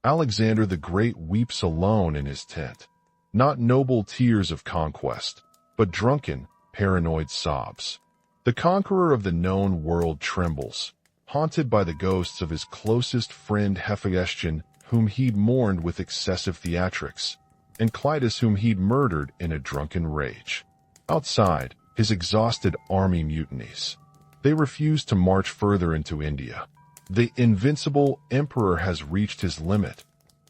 Alexander the Great weeps alone in his tent. Not noble tears of conquest, but drunken, paranoid sobs. The conqueror of the known world trembles, haunted by the ghosts of his closest friend Hephaestion, whom he'd mourned with excessive theatrics, and Clitus, whom he'd murdered in a drunken rage. Outside, his exhausted army mutinies. They refuse to march further into India. The invincible emperor has reached his limit,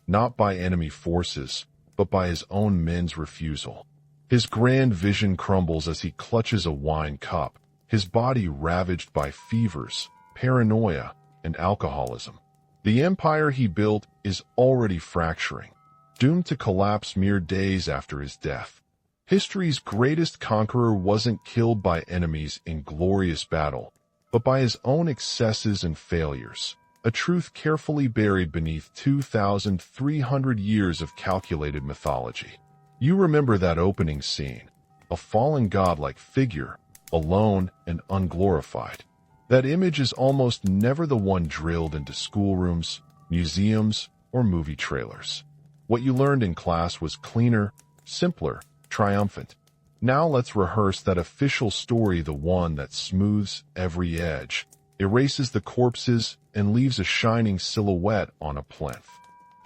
not by enemy forces, but by his own men's refusal. His grand vision crumbles as he clutches a wine cup, his body ravaged by fevers, paranoia, and alcoholism. The empire he built is already fracturing, doomed to collapse mere days after his death. History's greatest conqueror wasn't killed by enemies in glorious battle, but by his own excesses and failures, a truth carefully buried beneath 2,300 years of calculated mythology. You remember that opening scene, a fallen godlike figure, alone and unglorified. That image is almost never the one drilled into schoolrooms, museums, or movie trailers. What you learned in class was cleaner, simpler, triumphant. Now let's rehearse that official story, the one that smooths every edge, erases the corpses, and leaves a shining silhouette on a plinth.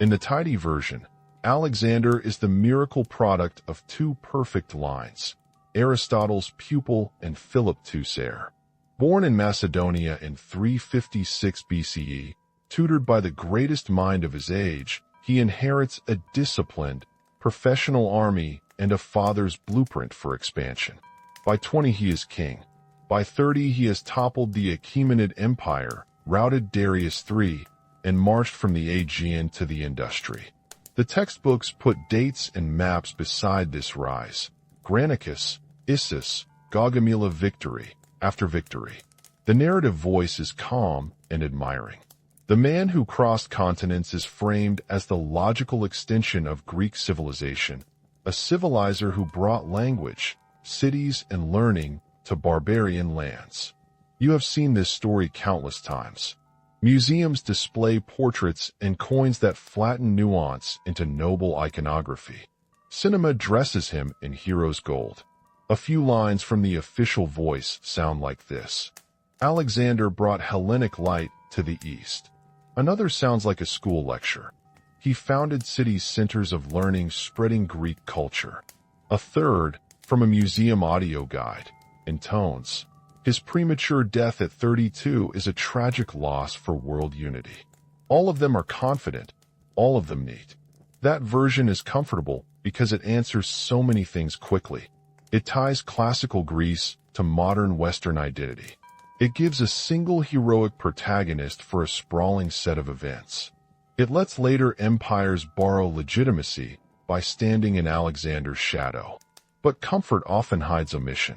In the tidy version, Alexander is the miracle product of two perfect lines, Aristotle's pupil and Philip II's heir. Born in Macedonia in 356 BCE, tutored by the greatest mind of his age, he inherits a disciplined, professional army and a father's blueprint for expansion. By 20 he is king. By 30 he has toppled the Achaemenid Empire, routed Darius III, and marched from the Aegean to the Industry. The textbooks put dates and maps beside this rise. Granicus, Issus, Gaugamela, victory after victory. The narrative voice is calm and admiring. The man who crossed continents is framed as the logical extension of Greek civilization, a civilizer who brought language, cities, and learning to barbarian lands. You have seen this story countless times. Museums display portraits and coins that flatten nuance into noble iconography. Cinema dresses him in hero's gold. A few lines from the official voice sound like this. Alexander brought Hellenic light to the East. Another sounds like a school lecture. He founded cities' centers of learning, spreading Greek culture. A third, from a museum audio guide, intones, his premature death at 32 is a tragic loss for world unity. All of them are confident, all of them neat. That version is comfortable because it answers so many things quickly. It ties classical Greece to modern Western identity. It gives a single heroic protagonist for a sprawling set of events. It lets later empires borrow legitimacy by standing in Alexander's shadow. But comfort often hides omission.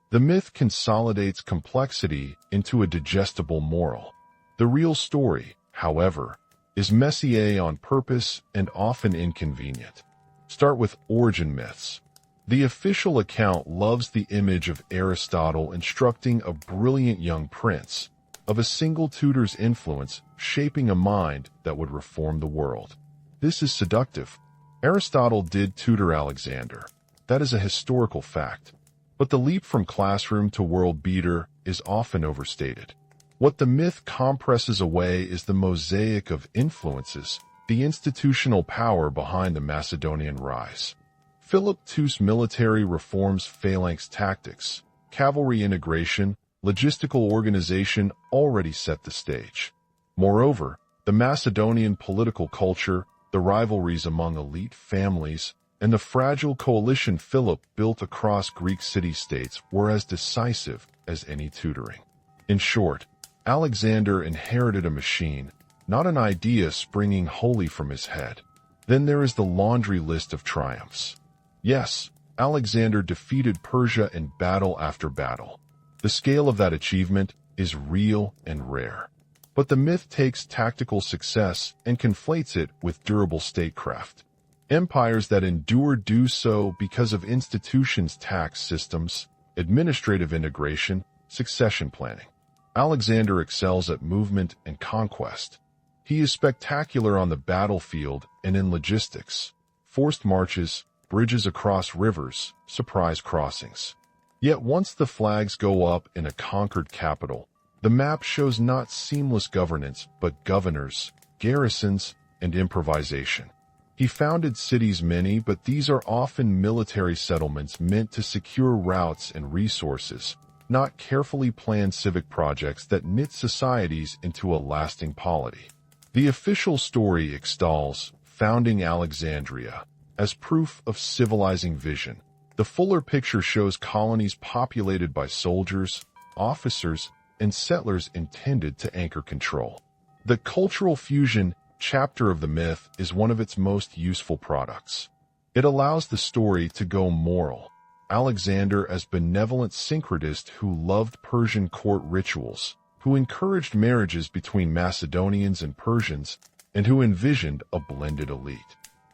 The myth consolidates complexity into a digestible moral. The real story, however, is messier on purpose and often inconvenient. Start with origin myths. The official account loves the image of Aristotle instructing a brilliant young prince, of a single tutor's influence shaping a mind that would reform the world. This is seductive. Aristotle did tutor Alexander. That is a historical fact. But the leap from classroom to world beater is often overstated. What the myth compresses away is the mosaic of influences, the institutional power behind the Macedonian rise. Philip II's military reforms, phalanx tactics, cavalry integration, logistical organization already set the stage. Moreover, the Macedonian political culture, the rivalries among elite families, and the fragile coalition Philip built across Greek city-states were as decisive as any tutoring. In short, Alexander inherited a machine, not an idea springing wholly from his head. Then there is the laundry list of triumphs. Yes, Alexander defeated Persia in battle after battle. The scale of that achievement is real and rare. But the myth takes tactical success and conflates it with durable statecraft. Empires that endure do so because of institutions, tax systems, administrative integration, succession planning. Alexander excels at movement and conquest. He is spectacular on the battlefield and in logistics. Forced marches, bridges across rivers, surprise crossings. Yet once the flags go up in a conquered capital, the map shows not seamless governance but governors, garrisons, and improvisation. He founded cities many, but these are often military settlements meant to secure routes and resources, not carefully planned civic projects that knit societies into a lasting polity. The official story extols founding Alexandria as proof of civilizing vision. The fuller picture shows colonies populated by soldiers, officers, and settlers intended to anchor control. The cultural fusion chapter of the myth is one of its most useful products. It allows the story to go moral. Alexander as benevolent syncretist who loved Persian court rituals, who encouraged marriages between Macedonians and Persians, and who envisioned a blended elite.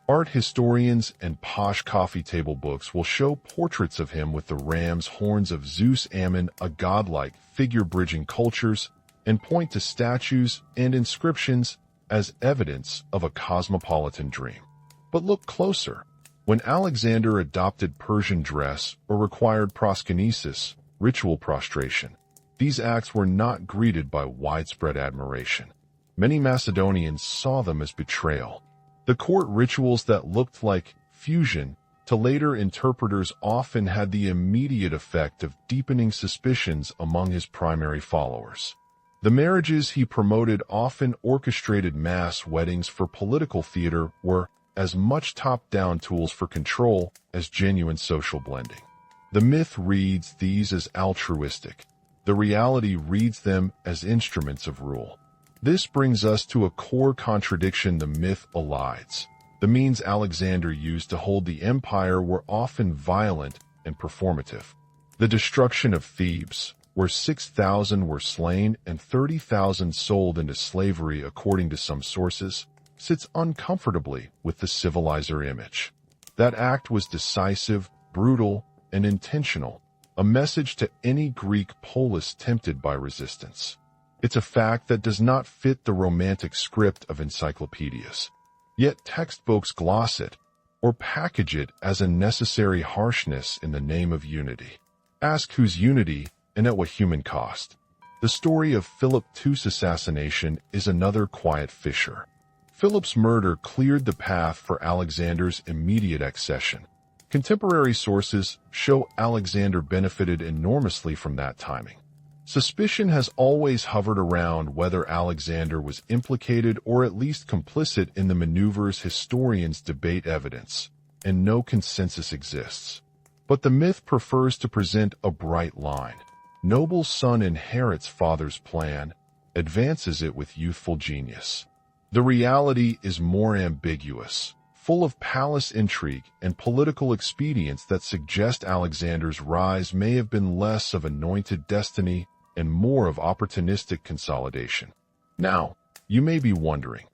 Art historians and posh coffee table books will show portraits of him with the ram's horns of Zeus Ammon, a godlike figure bridging cultures, and point to statues and inscriptions as evidence of a cosmopolitan dream. But look closer. When Alexander adopted Persian dress or required proskynesis, ritual prostration, these acts were not greeted by widespread admiration. Many Macedonians saw them as betrayal. The court rituals that looked like fusion to later interpreters often had the immediate effect of deepening suspicions among his primary followers. The marriages he promoted, often orchestrated mass weddings for political theater, were as much top-down tools for control as genuine social blending. The myth reads these as altruistic. The reality reads them as instruments of rule. This brings us to a core contradiction the myth elides. The means Alexander used to hold the empire were often violent and performative. The destruction of Thebes, where 6,000 were slain and 30,000 sold into slavery according to some sources, sits uncomfortably with the civilizer image. That act was decisive, brutal, and intentional, a message to any Greek polis tempted by resistance. It's a fact that does not fit the romantic script of encyclopedias. Yet textbooks gloss it, or package it as a necessary harshness in the name of unity. Ask whose unity and at what human cost. The story of Philip II's assassination is another quiet fissure. Philip's murder cleared the path for Alexander's immediate accession. Contemporary sources show Alexander benefited enormously from that timing. Suspicion has always hovered around whether Alexander was implicated or at least complicit in the maneuvers. Historians debate evidence, and no consensus exists. But the myth prefers to present a bright line. Noble son inherits father's plan, advances it with youthful genius. The reality is more ambiguous, full of palace intrigue and political expedients that suggest Alexander's rise may have been less of anointed destiny and more of opportunistic consolidation. Now, you may be wondering,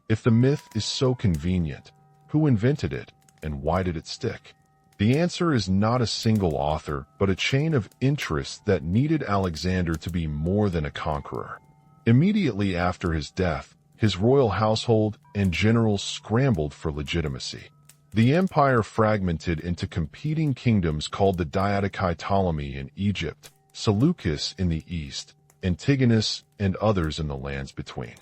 if the myth is so convenient, who invented it and why did it stick? The answer is not a single author, but a chain of interests that needed Alexander to be more than a conqueror. Immediately after his death, his royal household and generals scrambled for legitimacy. The empire fragmented into competing kingdoms called the Diadochi Ptolemy in Egypt, Seleucus in the east, Antigonus and others in the lands between.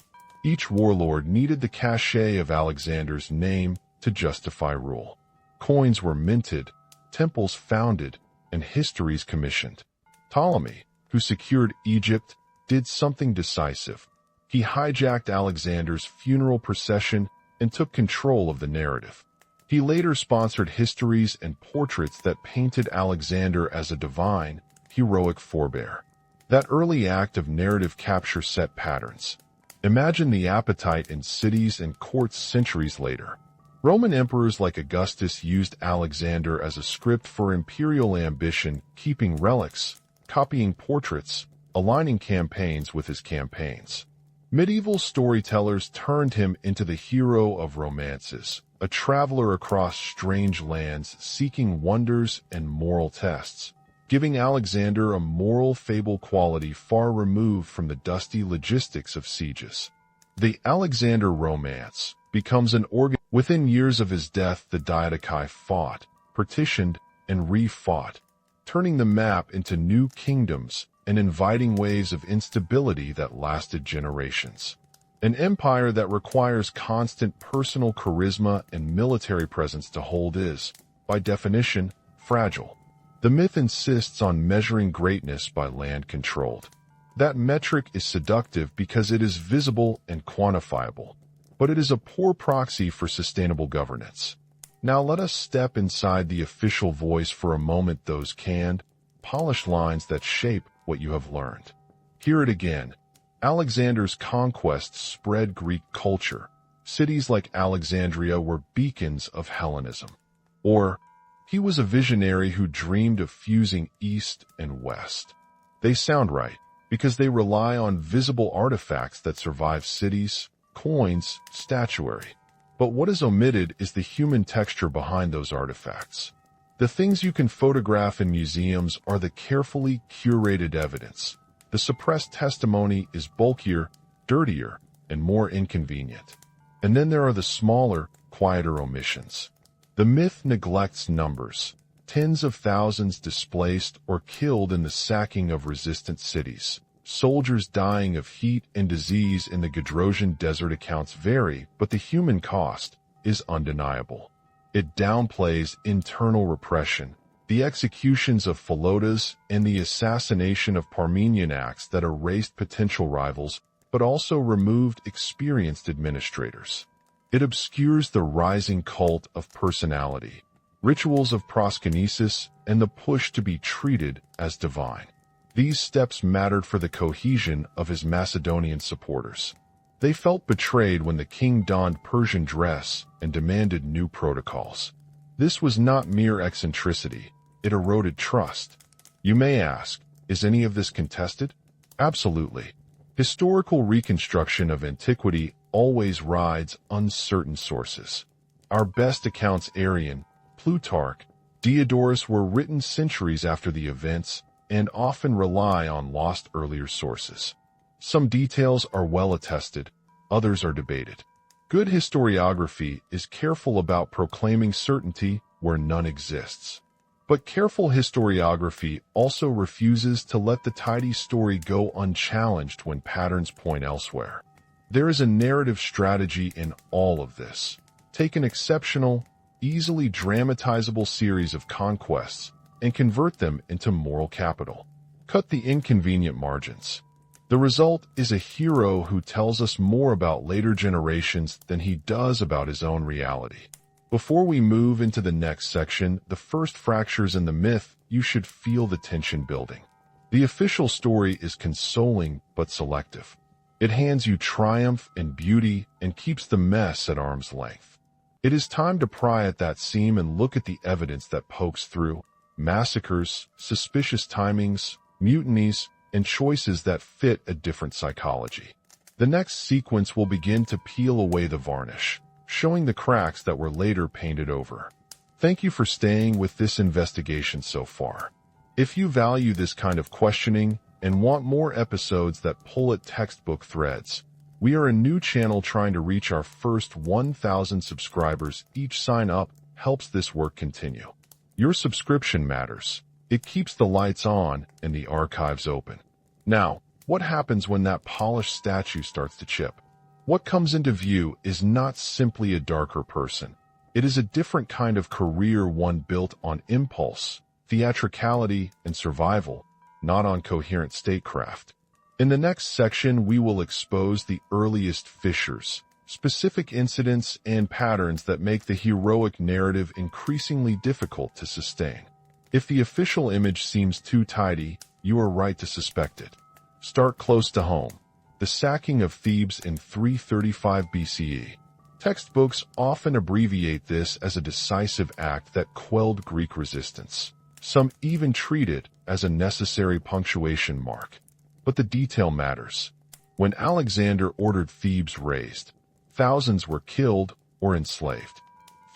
Each warlord needed the cachet of Alexander's name to justify rule. Coins were minted, temples founded, and histories commissioned. Ptolemy, who secured Egypt, did something decisive. He hijacked Alexander's funeral procession and took control of the narrative. He later sponsored histories and portraits that painted Alexander as a divine, heroic forebear. That early act of narrative capture set patterns. Imagine the appetite in cities and courts centuries later. Roman emperors like Augustus used Alexander as a script for imperial ambition, keeping relics, copying portraits, aligning campaigns with his campaigns. Medieval storytellers turned him into the hero of romances, a traveler across strange lands seeking wonders and moral tests, giving Alexander a moral fable quality far removed from the dusty logistics of sieges. The Alexander romance becomes an organ. Within years of his death, the Diadochi fought, partitioned, and re-fought, turning the map into new kingdoms and inviting waves of instability that lasted generations. An empire that requires constant personal charisma and military presence to hold is, by definition, fragile. The myth insists on measuring greatness by land controlled. That metric is seductive because it is visible and quantifiable, but it is a poor proxy for sustainable governance. Now let us step inside the official voice for a moment, those canned, polished lines that shape what you have learned. Hear it again. Alexander's conquests spread Greek culture. Cities like Alexandria were beacons of Hellenism. Or, he was a visionary who dreamed of fusing East and West. They sound right, because they rely on visible artifacts that survive cities, coins, statuary. But what is omitted is the human texture behind those artifacts. The things you can photograph in museums are the carefully curated evidence. The suppressed testimony is bulkier, dirtier, and more inconvenient. And then there are the smaller, quieter omissions. The myth neglects numbers. Tens of thousands displaced or killed in the sacking of resistant cities. Soldiers dying of heat and disease in the Gedrosian desert accounts vary, but the human cost is undeniable. It downplays internal repression, the executions of Philotas, and the assassination of Parmenianacs that erased potential rivals, but also removed experienced administrators. It obscures the rising cult of personality, rituals of proskynesis, and the push to be treated as divine. These steps mattered for the cohesion of his Macedonian supporters. They felt betrayed when the king donned Persian dress and demanded new protocols. This was not mere eccentricity, it eroded trust. You may ask, is any of this contested? Absolutely. Historical reconstruction of antiquity always rides uncertain sources. Our best accounts, Arrian, Plutarch, Diodorus, were written centuries after the events and often rely on lost earlier sources. Some details are well attested, others are debated. Good historiography is careful about proclaiming certainty where none exists. But careful historiography also refuses to let the tidy story go unchallenged when patterns point elsewhere. There is a narrative strategy in all of this. Take an exceptional, easily dramatizable series of conquests and convert them into moral capital. Cut the inconvenient margins. The result is a hero who tells us more about later generations than he does about his own reality. Before we move into the next section, the first fractures in the myth, you should feel the tension building. The official story is consoling but selective. It hands you triumph and beauty and keeps the mess at arm's length. It is time to pry at that seam and look at the evidence that pokes through. Massacres, suspicious timings, mutinies, and choices that fit a different psychology. The next sequence will begin to peel away the varnish, showing the cracks that were later painted over. Thank you for staying with this investigation so far. If you value this kind of questioning and want more episodes that pull at textbook threads, we are a new channel trying to reach our first 1,000 subscribers. Each sign-up helps this work continue. Your subscription matters. It keeps the lights on and the archives open. Now, what happens when that polished statue starts to chip? What comes into view is not simply a darker person. It is a different kind of career, one built on impulse, theatricality, and survival, not on coherent statecraft. In the next section, we will expose the earliest fissures, specific incidents and patterns that make the heroic narrative increasingly difficult to sustain. If the official image seems too tidy, you are right to suspect it. Start close to home. The sacking of Thebes in 335 BCE. Textbooks often abbreviate this as a decisive act that quelled Greek resistance. Some even treat it as a necessary punctuation mark. But the detail matters. When Alexander ordered Thebes razed, thousands were killed or enslaved.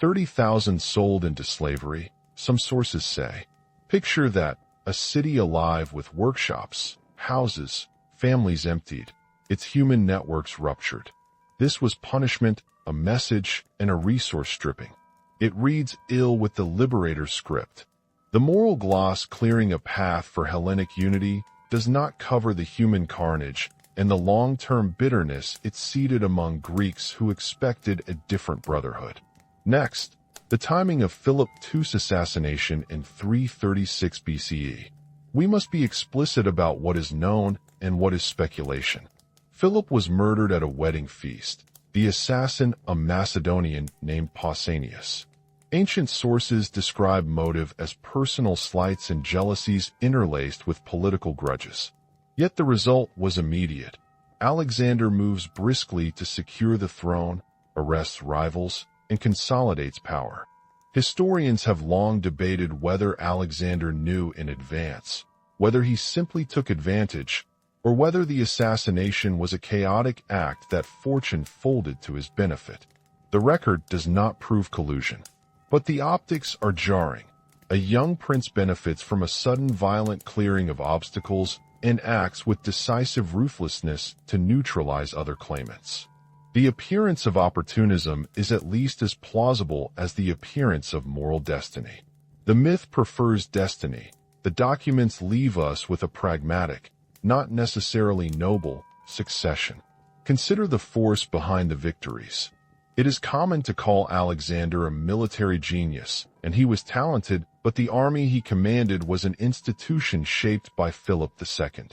30,000 sold into slavery, some sources say. Picture that, a city alive with workshops, houses, families emptied, its human networks ruptured. This was punishment, a message, and a resource stripping. It reads ill with the liberator's script. The moral gloss clearing a path for Hellenic unity does not cover the human carnage and the long-term bitterness it seeded among Greeks who expected a different brotherhood. Next, the timing of Philip II's assassination in 336 BCE. We must be explicit about what is known and what is speculation. Philip was murdered at a wedding feast. The assassin, a Macedonian named Pausanias. Ancient sources describe motive as personal slights and jealousies interlaced with political grudges. Yet the result was immediate. Alexander moves briskly to secure the throne, arrests rivals, and consolidates power. Historians have long debated whether Alexander knew in advance, whether he simply took advantage, or whether the assassination was a chaotic act that fortune folded to his benefit. The record does not prove collusion, but the optics are jarring. A young prince benefits from a sudden violent clearing of obstacles and acts with decisive ruthlessness to neutralize other claimants. The appearance of opportunism is at least as plausible as the appearance of moral destiny. The myth prefers destiny. The documents leave us with a pragmatic, not necessarily noble, succession. Consider the force behind the victories. It is common to call Alexander a military genius, and he was talented, but the army he commanded was an institution shaped by Philip II.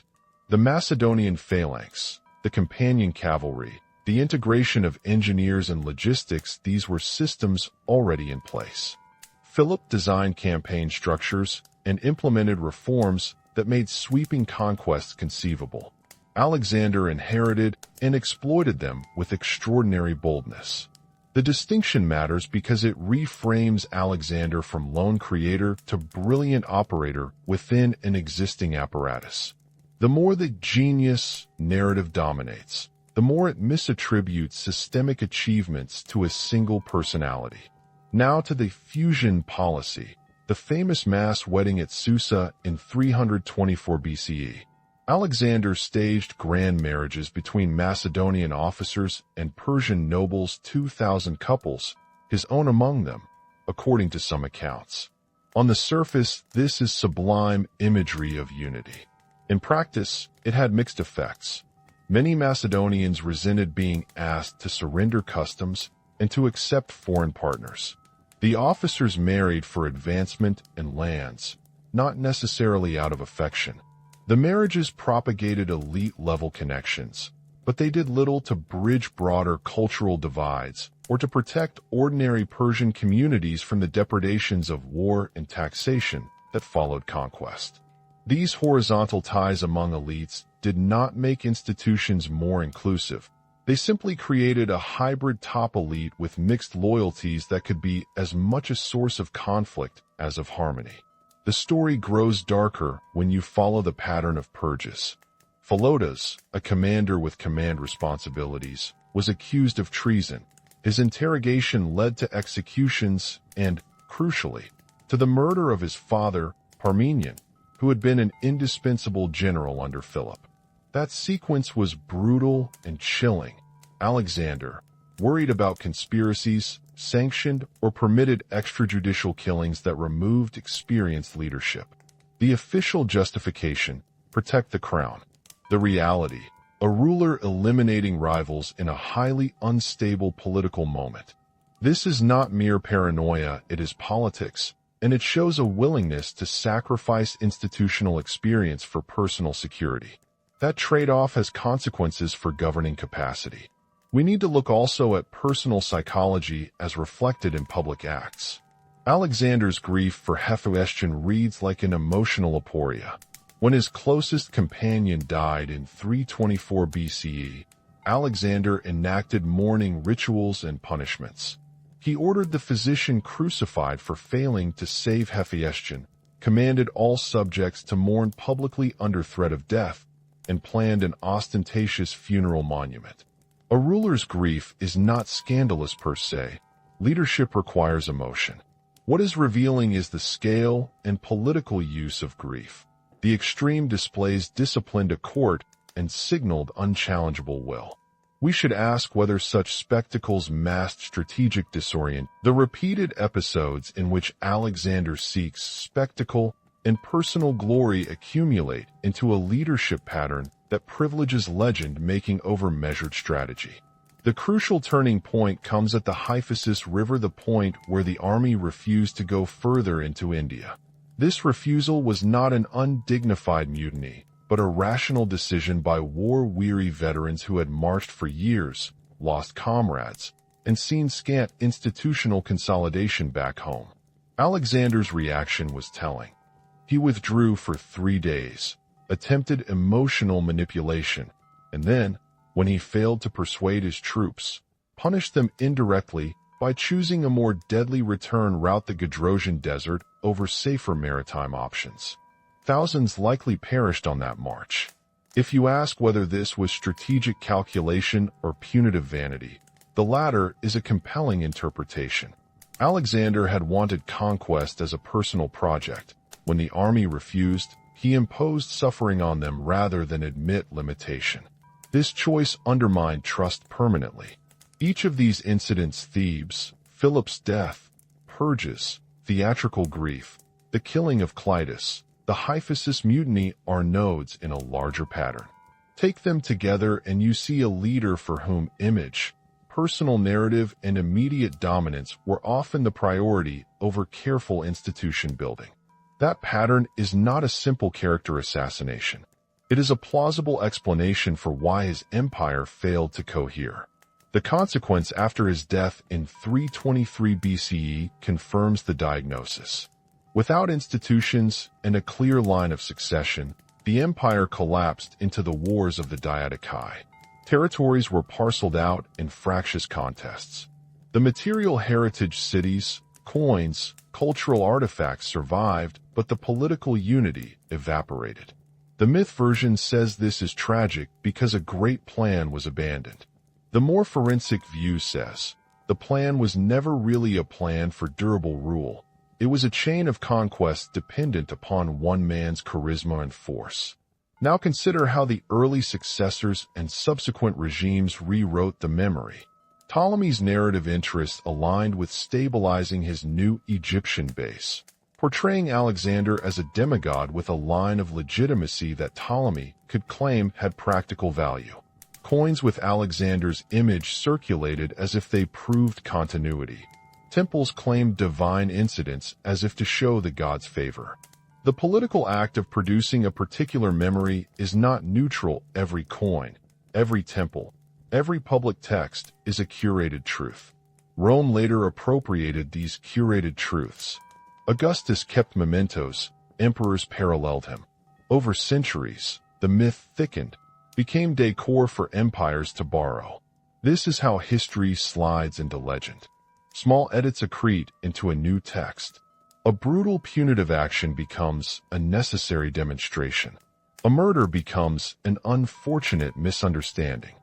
The Macedonian phalanx, the companion cavalry, the integration of engineers and logistics, these were systems already in place. Philip designed campaign structures and implemented reforms that made sweeping conquests conceivable. Alexander inherited and exploited them with extraordinary boldness. The distinction matters because it reframes Alexander from lone creator to brilliant operator within an existing apparatus. The more the genius narrative dominates, the more it misattributes systemic achievements to a single personality. Now to the fusion policy, the famous mass wedding at Susa in 324 BCE. Alexander staged grand marriages between Macedonian officers and Persian nobles, 2,000 couples, his own among them, according to some accounts. On the surface, this is sublime imagery of unity. In practice, it had mixed effects. Many Macedonians resented being asked to surrender customs and to accept foreign partners. The officers married for advancement and lands, not necessarily out of affection. The marriages propagated elite-level connections, but they did little to bridge broader cultural divides or to protect ordinary Persian communities from the depredations of war and taxation that followed conquest. These horizontal ties among elites did not make institutions more inclusive. They simply created a hybrid top elite with mixed loyalties that could be as much a source of conflict as of harmony. The story grows darker when you follow the pattern of purges. Philotas, a commander with command responsibilities, was accused of treason. His interrogation led to executions and, crucially, to the murder of his father, Parmenion, who had been an indispensable general under Philip. That sequence was brutal and chilling. Alexander, worried about conspiracies, sanctioned or permitted extrajudicial killings that removed experienced leadership. The official justification: protect the crown. The reality: a ruler eliminating rivals in a highly unstable political moment. This is not mere paranoia, it is politics, and it shows a willingness to sacrifice institutional experience for personal security. That trade-off has consequences for governing capacity. We need to look also at personal psychology as reflected in public acts. Alexander's grief for Hephaestion reads like an emotional aporia. When his closest companion died in 324 BCE, Alexander enacted mourning rituals and punishments. He ordered the physician crucified for failing to save Hephaestion, commanded all subjects to mourn publicly under threat of death, and planned an ostentatious funeral monument. A ruler's grief is not scandalous per se. Leadership requires emotion. What is revealing is the scale and political use of grief. The extreme displays disciplined a court and signaled unchallengeable will. We should ask whether such spectacles masked strategic disorient. The repeated episodes in which Alexander seeks spectacle and personal glory accumulate into a leadership pattern that privileges legend-making over measured strategy. The crucial turning point comes at the Hyphasis River, the point where the army refused to go further into India. This refusal was not an undignified mutiny, but a rational decision by war-weary veterans who had marched for years, lost comrades, and seen scant institutional consolidation back home. Alexander's reaction was telling. He withdrew for 3 days, attempted emotional manipulation, and then, when he failed to persuade his troops, punished them indirectly by choosing a more deadly return route, the Gadrosian Desert, over safer maritime options. Thousands likely perished on that march. If you ask whether this was strategic calculation or punitive vanity, the latter is a compelling interpretation. Alexander had wanted conquest as a personal project. When the army refused, he imposed suffering on them rather than admit limitation. This choice undermined trust permanently. Each of these incidents, Thebes, Philip's death, purges, theatrical grief, the killing of Clitus, the Hyphasis mutiny, are nodes in a larger pattern. Take them together and you see a leader for whom image, personal narrative, and immediate dominance were often the priority over careful institution building. That pattern is not a simple character assassination. It is a plausible explanation for why his empire failed to cohere. The consequence after his death in 323 BCE confirms the diagnosis. Without institutions and a clear line of succession, the empire collapsed into the wars of the Diadochi. Territories were parceled out in fractious contests. The material heritage, cities, coins, cultural artifacts survived, but the political unity evaporated. The myth version says this is tragic because a great plan was abandoned. The more forensic view says, the plan was never really a plan for durable rule. It was a chain of conquests dependent upon one man's charisma and force. Now consider how the early successors and subsequent regimes rewrote the memory. Ptolemy's narrative interests aligned with stabilizing his new Egyptian base, portraying Alexander as a demigod with a line of legitimacy that Ptolemy could claim had practical value. Coins with Alexander's image circulated as if they proved continuity. Temples claimed divine incidents as if to show the god's favor. The political act of producing a particular memory is not neutral. Every coin, every temple, every public text is a curated truth. Rome later appropriated these curated truths. Augustus kept mementos, emperors paralleled him. Over centuries, the myth thickened, became decor for empires to borrow. This is how history slides into legend. Small edits accrete into a new text. A brutal punitive action becomes a necessary demonstration. A murder becomes an unfortunate misunderstanding.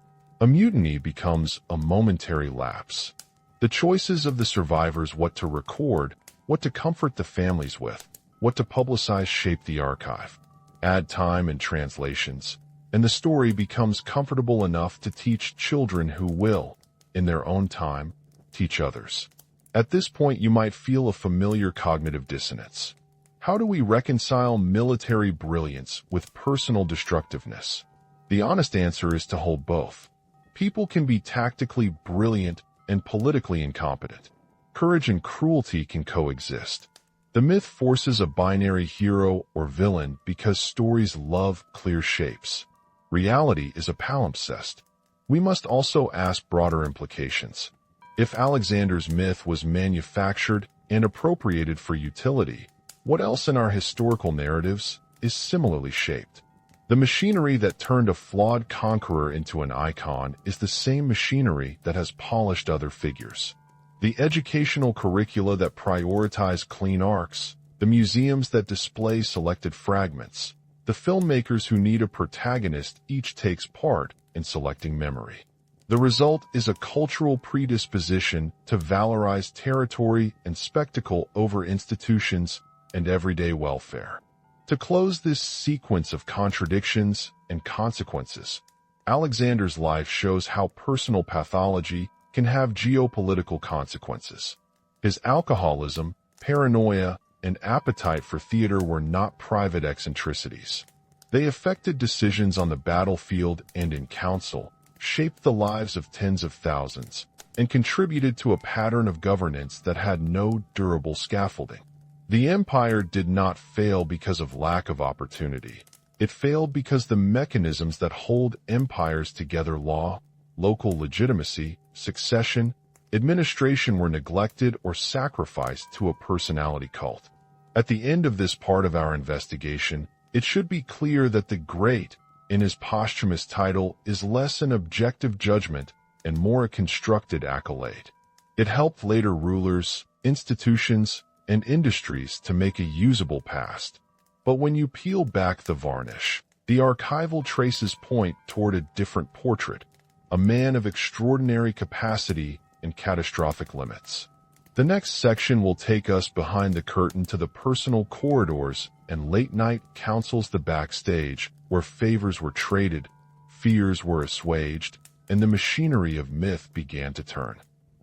A mutiny becomes a momentary lapse. The choices of the survivors, what to record, what to comfort the families with, what to publicize, shape the archive. Add time and translations, and the story becomes comfortable enough to teach children who will, in their own time, teach others. At this point, you might feel a familiar cognitive dissonance. How do we reconcile military brilliance with personal destructiveness? The honest answer is to hold both. People can be tactically brilliant and politically incompetent. Courage and cruelty can coexist. The myth forces a binary hero or villain because stories love clear shapes. Reality is a palimpsest. We must also ask broader implications. If Alexander's myth was manufactured and appropriated for utility, what else in our historical narratives is similarly shaped? The machinery that turned a flawed conqueror into an icon is the same machinery that has polished other figures. The educational curricula that prioritize clean arcs, the museums that display selected fragments, the filmmakers who need a protagonist each takes part in selecting memory. The result is a cultural predisposition to valorize territory and spectacle over institutions and everyday welfare. To close this sequence of contradictions and consequences, Alexander's life shows how personal pathology can have geopolitical consequences. His alcoholism, paranoia, and appetite for theater were not private eccentricities. They affected decisions on the battlefield and in council, shaped the lives of tens of thousands, and contributed to a pattern of governance that had no durable scaffolding. The empire did not fail because of lack of opportunity. It failed because the mechanisms that hold empires together, law, local legitimacy, succession, administration, were neglected or sacrificed to a personality cult. At the end of this part of our investigation, it should be clear that the Great, in his posthumous title, is less an objective judgment and more a constructed accolade. It helped later rulers, institutions, and industries to make a usable past. But when you peel back the varnish, the archival traces point toward a different portrait, a man of extraordinary capacity and catastrophic limits. The next section will take us behind the curtain to the personal corridors and late-night councils, the backstage, where favors were traded, fears were assuaged, and the machinery of myth began to turn.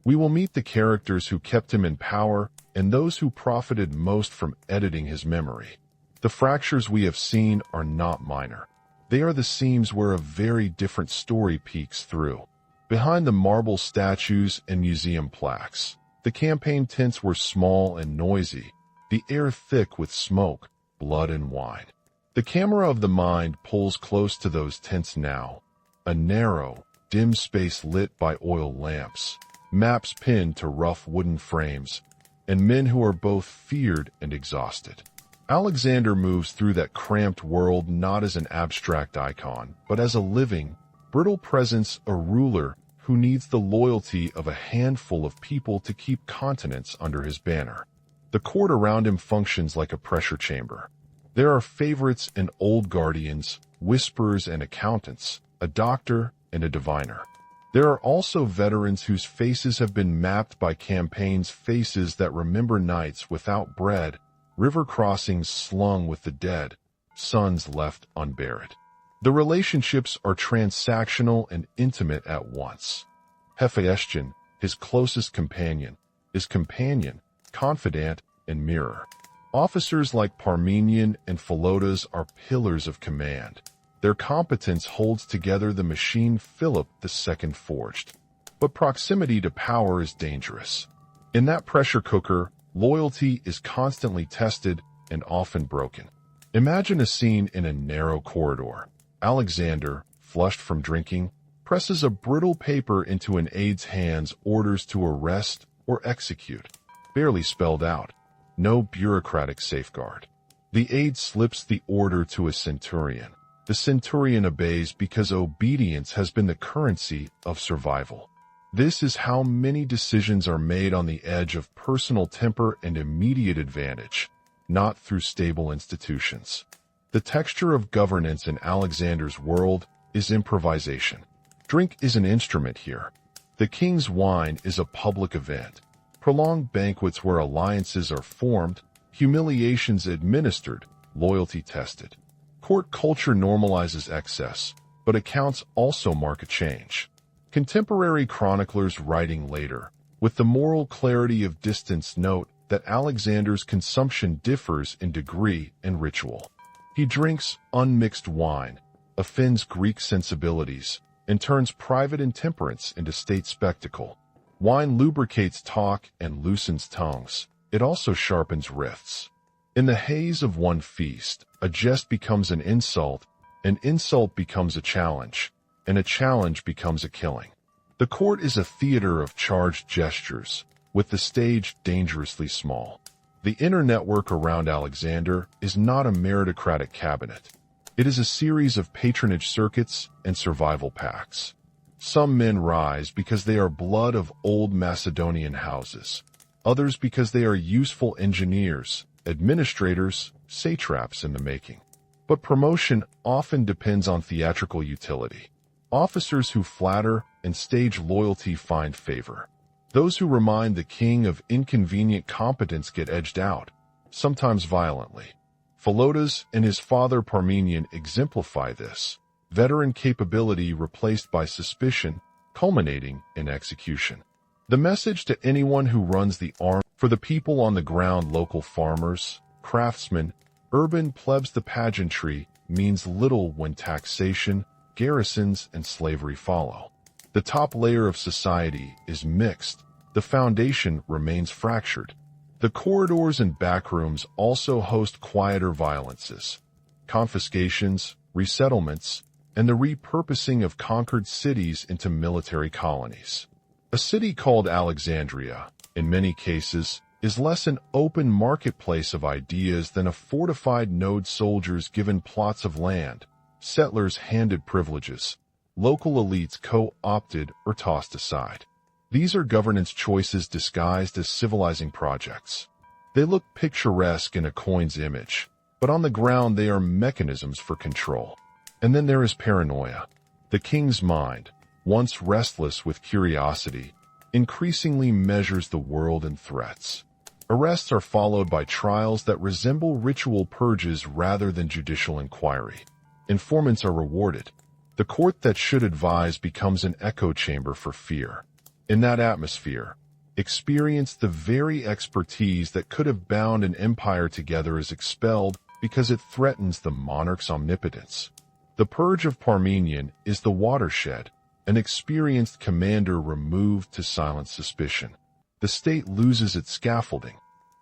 We will meet the characters who kept him in power and those who profited most from editing his memory. The fractures we have seen are not minor. They are the seams where a very different story peeks through. Behind the marble statues and museum plaques, the campaign tents were small and noisy, the air thick with smoke, blood, and wine. The camera of the mind pulls close to those tents now, a narrow, dim space lit by oil lamps, maps pinned to rough wooden frames, and men who are both feared and exhausted. Alexander moves through that cramped world not as an abstract icon, but as a living, brittle presence, a ruler who needs the loyalty of a handful of people to keep continents under his banner. The court around him functions like a pressure chamber. There are favorites and old guardians, whisperers and accountants, a doctor and a diviner. There are also veterans whose faces have been mapped by campaigns, faces that remember nights without bread, river crossings slung with the dead, sons left unburied. The relationships are transactional and intimate at once. Hephaestion, his closest companion, is companion, confidant, and mirror. Officers like Parmenion and Philotas are pillars of command. Their competence holds together the machine Philip II forged. But proximity to power is dangerous. In that pressure cooker, loyalty is constantly tested and often broken. Imagine a scene in a narrow corridor. Alexander, flushed from drinking, presses a brittle paper into an aide's hands, orders to arrest or execute. Barely spelled out. No bureaucratic safeguard. The aide slips the order to a centurion. The centurion obeys because obedience has been the currency of survival. This is how many decisions are made on the edge of personal temper and immediate advantage, not through stable institutions. The texture of governance in Alexander's world is improvisation. Drink is an instrument here. The king's wine is a public event. Prolonged banquets where alliances are formed, humiliations administered, loyalty tested. Court culture normalizes excess, but accounts also mark a change. Contemporary chroniclers writing later, with the moral clarity of distance, note that Alexander's consumption differs in degree and ritual. He drinks unmixed wine, offends Greek sensibilities, and turns private intemperance into state spectacle. Wine lubricates talk and loosens tongues. It also sharpens wrists. In the haze of one feast, a jest becomes an insult becomes a challenge, and a challenge becomes a killing. The court is a theater of charged gestures, with the stage dangerously small. The inner network around Alexander is not a meritocratic cabinet. It is a series of patronage circuits and survival pacts. Some men rise because they are blood of old Macedonian houses, others because they are useful engineers, administrators, satraps in the making. But promotion often depends on theatrical utility. Officers who flatter and stage loyalty find favor. Those who remind the king of inconvenient competence get edged out, sometimes violently. Philotas and his father Parmenion exemplify this. veteran capability replaced by suspicion, culminating in execution. The message to anyone who runs the army for the people on the ground, local farmers, craftsmen, urban plebs, the pageantry means little when taxation, garrisons, and slavery follow. The top layer of society is mixed. The foundation remains fractured. The corridors and backrooms also host quieter violences, confiscations, resettlements, and the repurposing of conquered cities into military colonies. A city called Alexandria, in many cases, is less an open marketplace of ideas than a fortified node. Soldiers given plots of land, settlers handed privileges, local elites co-opted or tossed aside. These are governance choices disguised as civilizing projects. They look picturesque in a coin's image, but on the ground they are mechanisms for control. And then there is paranoia. The king's mind, once restless with curiosity, increasingly measures the world and threats. Arrests are followed by trials that resemble ritual purges rather than judicial inquiry. Informants are rewarded. The court that should advise becomes an echo chamber for fear. In that atmosphere, experience, the very expertise that could have bound an empire together, is expelled because it threatens the monarch's omnipotence. The Purge of Parmenion is the watershed, an experienced commander removed to silence suspicion. The state loses its scaffolding.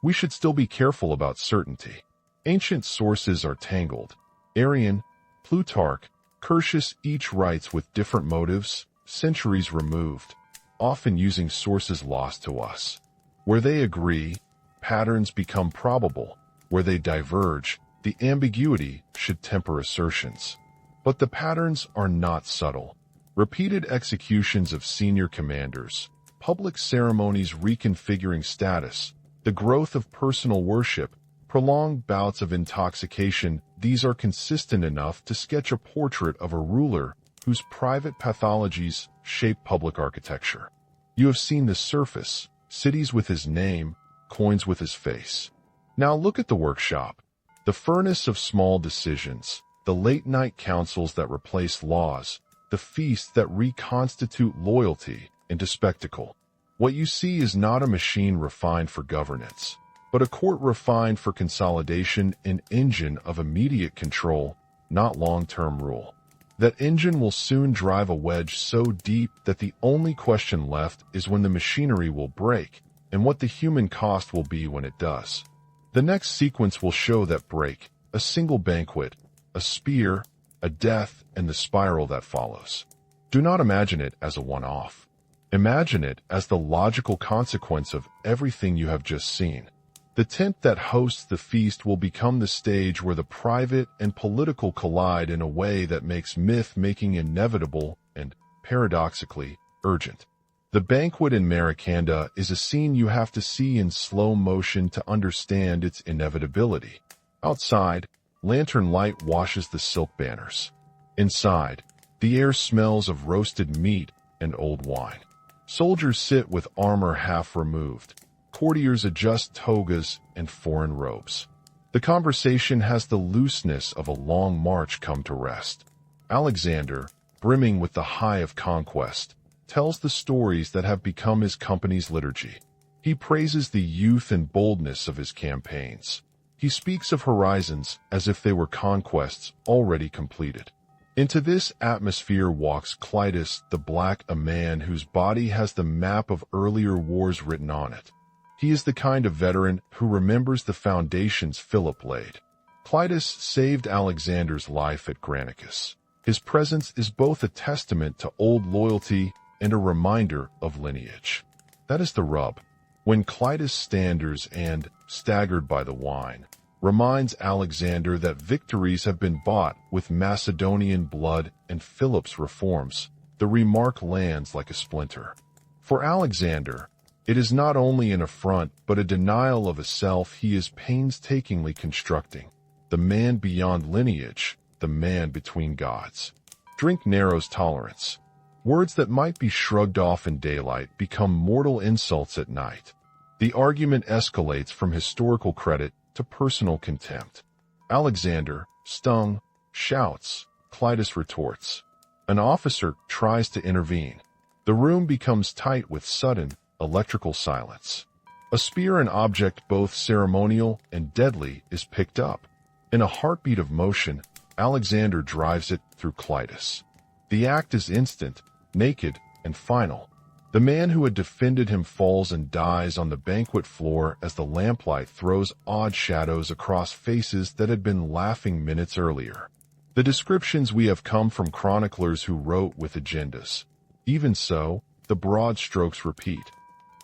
We should still be careful about certainty. Ancient sources are tangled. Arrian, Plutarch, Curtius each writes with different motives, centuries removed, often using sources lost to us. Where they agree, patterns become probable. Where they diverge, the ambiguity should temper assertions. But the patterns are not subtle. Repeated executions of senior commanders, public ceremonies reconfiguring status, the growth of personal worship, prolonged bouts of intoxication, these are consistent enough to sketch a portrait of a ruler whose private pathologies shape public architecture. You have seen the surface, cities with his name, coins with his face. Now look at the workshop, the furnace of small decisions, the late-night councils that replace laws, the feasts that reconstitute loyalty into spectacle. What you see is not a machine refined for governance, but a court refined for consolidation, an engine of immediate control, not long-term rule. That engine will soon drive a wedge so deep that the only question left is when the machinery will break and what the human cost will be when it does. The next sequence will show that break, a single banquet, a spear, a death, and the spiral that follows. Do not imagine it as a one-off. Imagine it as the logical consequence of everything you have just seen. The tent that hosts the feast will become the stage where the private and political collide in a way that makes myth-making inevitable and, paradoxically, urgent. The banquet in Maracanda is a scene you have to see in slow motion to understand its inevitability. Outside, lantern light washes the silk banners. Inside, the air smells of roasted meat and old wine. Soldiers sit with armor half removed. Courtiers adjust togas and foreign robes. The conversation has the looseness of a long march come to rest. Alexander, brimming with the high of conquest, tells the stories that have become his company's liturgy. He praises the youth and boldness of his campaigns. He speaks of horizons as if they were conquests already completed. Into this atmosphere walks Clitus the Black, a man whose body has the map of earlier wars written on it. He is the kind of veteran who remembers the foundations Philip laid. Clitus saved Alexander's life at Granicus. His presence is both a testament to old loyalty and a reminder of lineage. That is the rub. When Clitus stands and, staggered by the wine, reminds Alexander that victories have been bought with Macedonian blood and Philip's reforms, the remark lands like a splinter. For Alexander, it is not only an affront but a denial of a self he is painstakingly constructing. The man beyond lineage, the man between gods. Drink narrows tolerance. Words that might be shrugged off in daylight become mortal insults at night. The argument escalates from historical credit to personal contempt. Alexander, stung, shouts, Clitus retorts. An officer tries to intervene. The room becomes tight with sudden, electrical silence. A spear, an object both ceremonial and deadly, is picked up. In a heartbeat of motion, Alexander drives it through Clitus. The act is instant, naked, and final. The man who had defended him falls and dies on the banquet floor as the lamplight throws odd shadows across faces that had been laughing minutes earlier. The descriptions we have come from chroniclers who wrote with agendas. Even so, the broad strokes repeat.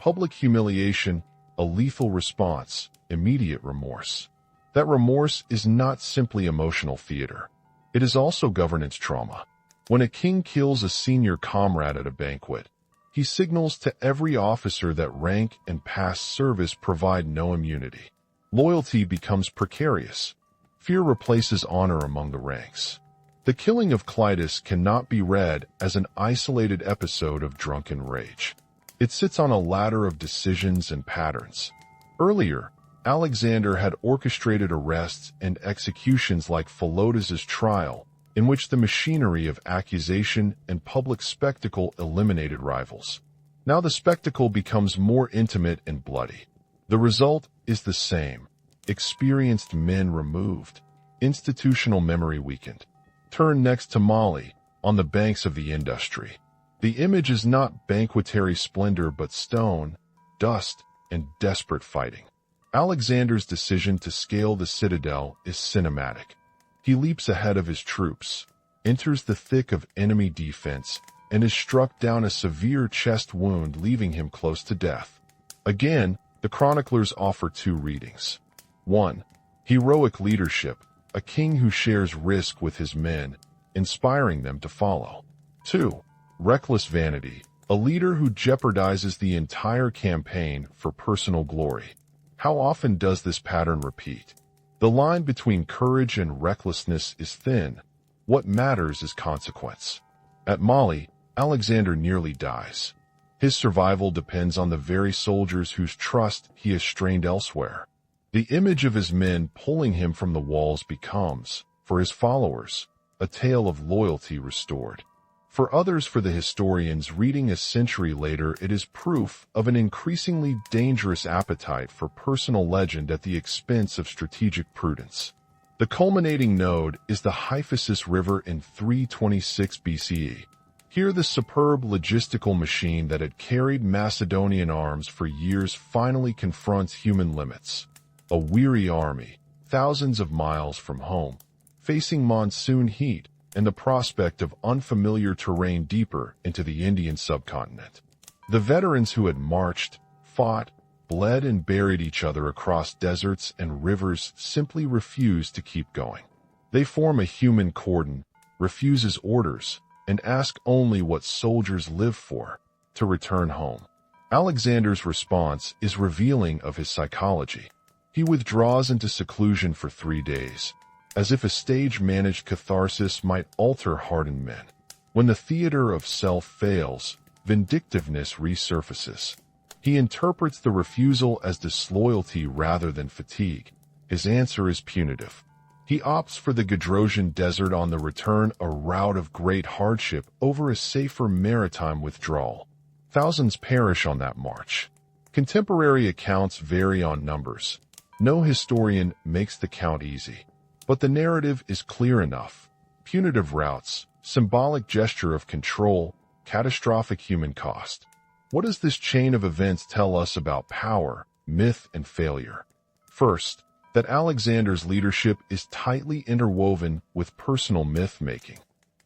Public humiliation, a lethal response, immediate remorse. That remorse is not simply emotional theater. It is also governance trauma. When a king kills a senior comrade at a banquet, he signals to every officer that rank and past service provide no immunity. Loyalty becomes precarious. Fear replaces honor among the ranks. The killing of Clitus cannot be read as an isolated episode of drunken rage. It sits on a ladder of decisions and patterns. Earlier, Alexander had orchestrated arrests and executions like Philotas's trial, in which the machinery of accusation and public spectacle eliminated rivals. Now the spectacle becomes more intimate and bloody. The result is the same. Experienced men removed. Institutional memory weakened. Turn next to Mali, on the banks of the Industry. The image is not banquetary splendor but stone, dust, and desperate fighting. Alexander's decision to scale the citadel is cinematic. He leaps ahead of his troops, enters the thick of enemy defense, and is struck down a severe chest wound, leaving him close to death. Again, the chroniclers offer two readings. 1. Heroic leadership, a king who shares risk with his men, inspiring them to follow. 2. Reckless vanity, a leader who jeopardizes the entire campaign for personal glory. How often does this pattern repeat? The line between courage and recklessness is thin. What matters is consequence. At Mali, Alexander nearly dies. His survival depends on the very soldiers whose trust he has strained elsewhere. The image of his men pulling him from the walls becomes, for his followers, a tale of loyalty restored. For others, for the historians reading a century later, it is proof of an increasingly dangerous appetite for personal legend at the expense of strategic prudence. The culminating node is the Hyphasis River in 326 BCE. Here the superb logistical machine that had carried Macedonian arms for years finally confronts human limits. A weary army, thousands of miles from home, facing monsoon heat and the prospect of unfamiliar terrain deeper into the Indian subcontinent. The veterans who had marched, fought, bled, and buried each other across deserts and rivers simply refused to keep going. They form a human cordon, refuses orders, and ask only what soldiers live for, to return home. Alexander's response is revealing of his psychology. He withdraws into seclusion for 3 days, as if a stage-managed catharsis might alter hardened men. When the theater of self fails, vindictiveness resurfaces. He interprets the refusal as disloyalty rather than fatigue. His answer is punitive. He opts for the Gedrosian desert on the return, a route of great hardship over a safer maritime withdrawal. Thousands perish on that march. Contemporary accounts vary on numbers. No historian makes the count easy. But the narrative is clear enough. Punitive routes, symbolic gesture of control, catastrophic human cost. What does this chain of events tell us about power, myth, and failure? First, that Alexander's leadership is tightly interwoven with personal myth-making.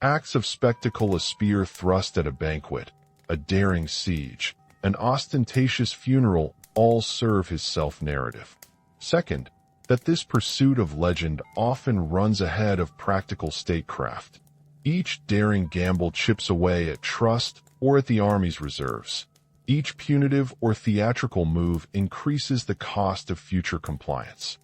Acts of spectacle, a spear thrust at a banquet, a daring siege, an ostentatious funeral, all serve his self-narrative. Second, that this pursuit of legend often runs ahead of practical statecraft. Each daring gamble chips away at trust or at the army's reserves. Each punitive or theatrical move increases the cost of future compliance.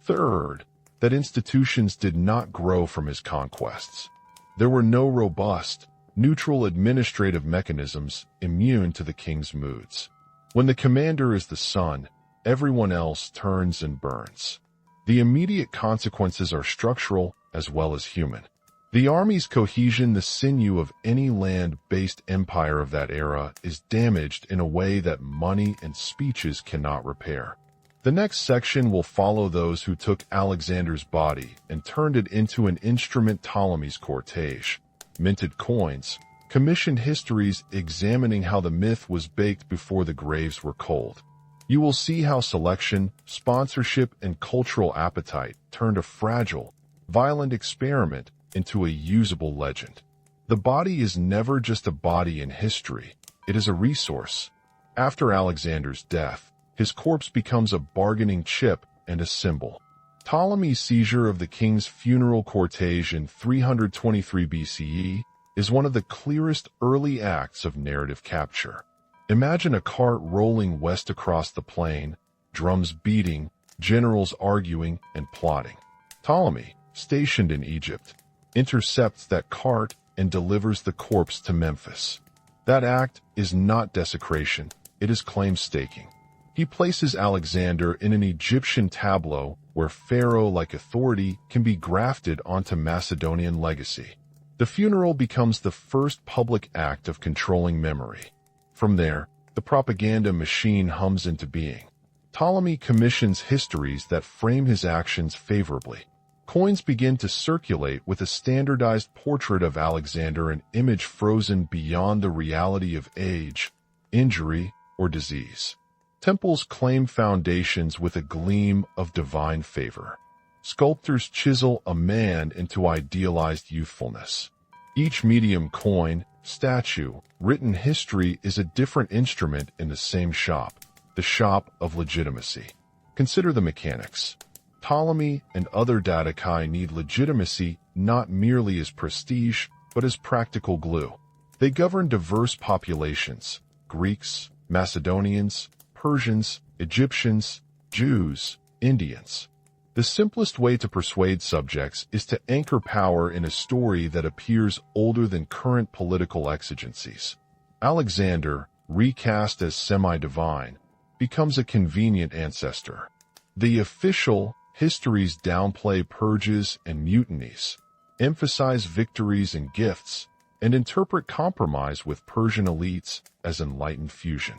Third, that institutions did not grow from his conquests. There were no robust, neutral administrative mechanisms immune to the king's moods. When the commander is the sun, everyone else turns and burns. The immediate consequences are structural as well as human. The army's cohesion, the sinew of any land-based empire of that era, is damaged in a way that money and speeches cannot repair. The next section will follow those who took Alexander's body and turned it into an instrument: Ptolemy's cortege, minted coins, commissioned histories examining how the myth was baked before the graves were cold. You will see how selection, sponsorship, and cultural appetite turned a fragile, violent experiment into a usable legend. The body is never just a body in history, it is a resource. After Alexander's death, his corpse becomes a bargaining chip and a symbol. Ptolemy's seizure of the king's funeral cortege in 323 BCE is one of the clearest early acts of narrative capture. Imagine a cart rolling west across the plain, drums beating, generals arguing and plotting. Ptolemy, stationed in Egypt, intercepts that cart and delivers the corpse to Memphis. That act is not desecration, it is claim staking. He places Alexander in an Egyptian tableau where pharaoh-like authority can be grafted onto Macedonian legacy. The funeral becomes the first public act of controlling memory. From there, the propaganda machine hums into being. Ptolemy commissions histories that frame his actions favorably. Coins begin to circulate with a standardized portrait of Alexander, an image frozen beyond the reality of age, injury, or disease. Temples claim foundations with a gleam of divine favor. Sculptors chisel a man into idealized youthfulness. Each medium coin, statue, written history is a different instrument in the same shop, the shop of legitimacy. Consider the mechanics. Ptolemy and other Dattacai need legitimacy not merely as prestige, but as practical glue. They govern diverse populations: Greeks, Macedonians, Persians, Egyptians, Jews, Indians. The simplest way to persuade subjects is to anchor power in a story that appears older than current political exigencies. Alexander, recast as semi-divine, becomes a convenient ancestor. The official histories downplay purges and mutinies, emphasize victories and gifts, and interpret compromise with Persian elites as enlightened fusion.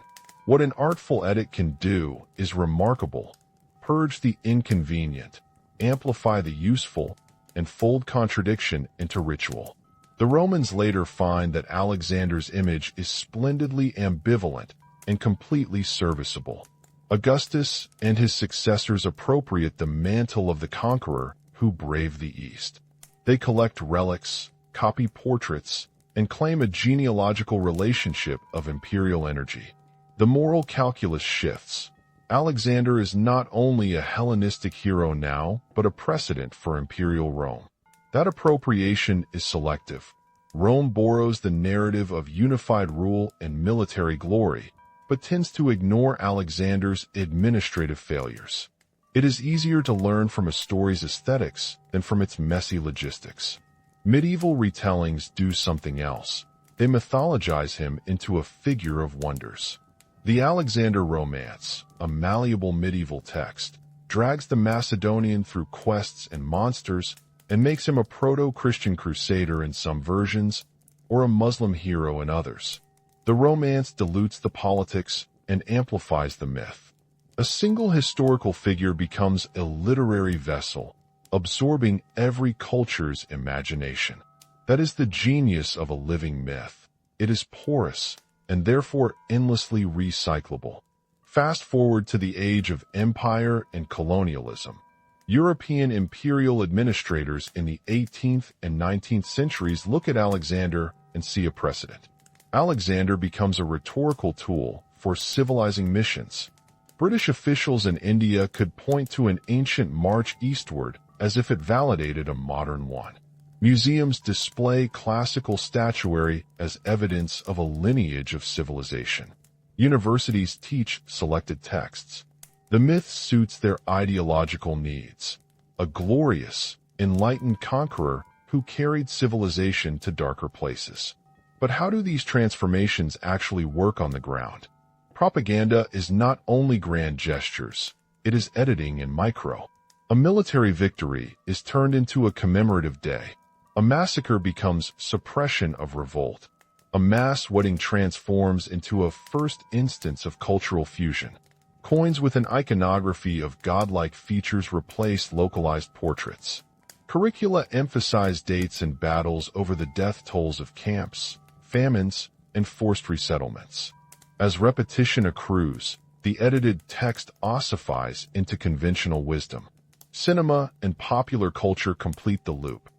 What an artful edit can do is remarkable: purge the inconvenient, amplify the useful, and fold contradiction into ritual. The Romans later find that Alexander's image is splendidly ambivalent and completely serviceable. Augustus and his successors appropriate the mantle of the conqueror who braved the East. They collect relics, copy portraits, and claim a genealogical relationship of imperial energy. The moral calculus shifts. Alexander is not only a Hellenistic hero now, but a precedent for imperial Rome. That appropriation is selective. Rome borrows the narrative of unified rule and military glory, but tends to ignore Alexander's administrative failures. It is easier to learn from a story's aesthetics than from its messy logistics. Medieval retellings do something else. They mythologize him into a figure of wonders. The Alexander Romance, a malleable medieval text, drags the Macedonian through quests and monsters and makes him a proto-Christian crusader in some versions or a Muslim hero in others. The romance dilutes the politics and amplifies the myth. A single historical figure becomes a literary vessel, absorbing every culture's imagination. That is the genius of a living myth. It is porous and therefore endlessly recyclable. Fast forward to the age of empire and colonialism. European imperial administrators in the 18th and 19th centuries look at Alexander and see a precedent. Alexander becomes a rhetorical tool for civilizing missions. British officials in India could point to an ancient march eastward as if it validated a modern one. Museums display classical statuary as evidence of a lineage of civilization. Universities teach selected texts. The myth suits their ideological needs. A glorious, enlightened conqueror who carried civilization to darker places. But how do these transformations actually work on the ground? Propaganda is not only grand gestures, it is editing in micro. A military victory is turned into a commemorative day. A massacre becomes suppression of revolt. A mass wedding transforms into a first instance of cultural fusion. Coins with an iconography of godlike features replace localized portraits. Curricula emphasize dates and battles over the death tolls of camps, famines, and forced resettlements. As repetition accrues, the edited text ossifies into conventional wisdom. Cinema and popular culture complete the loop.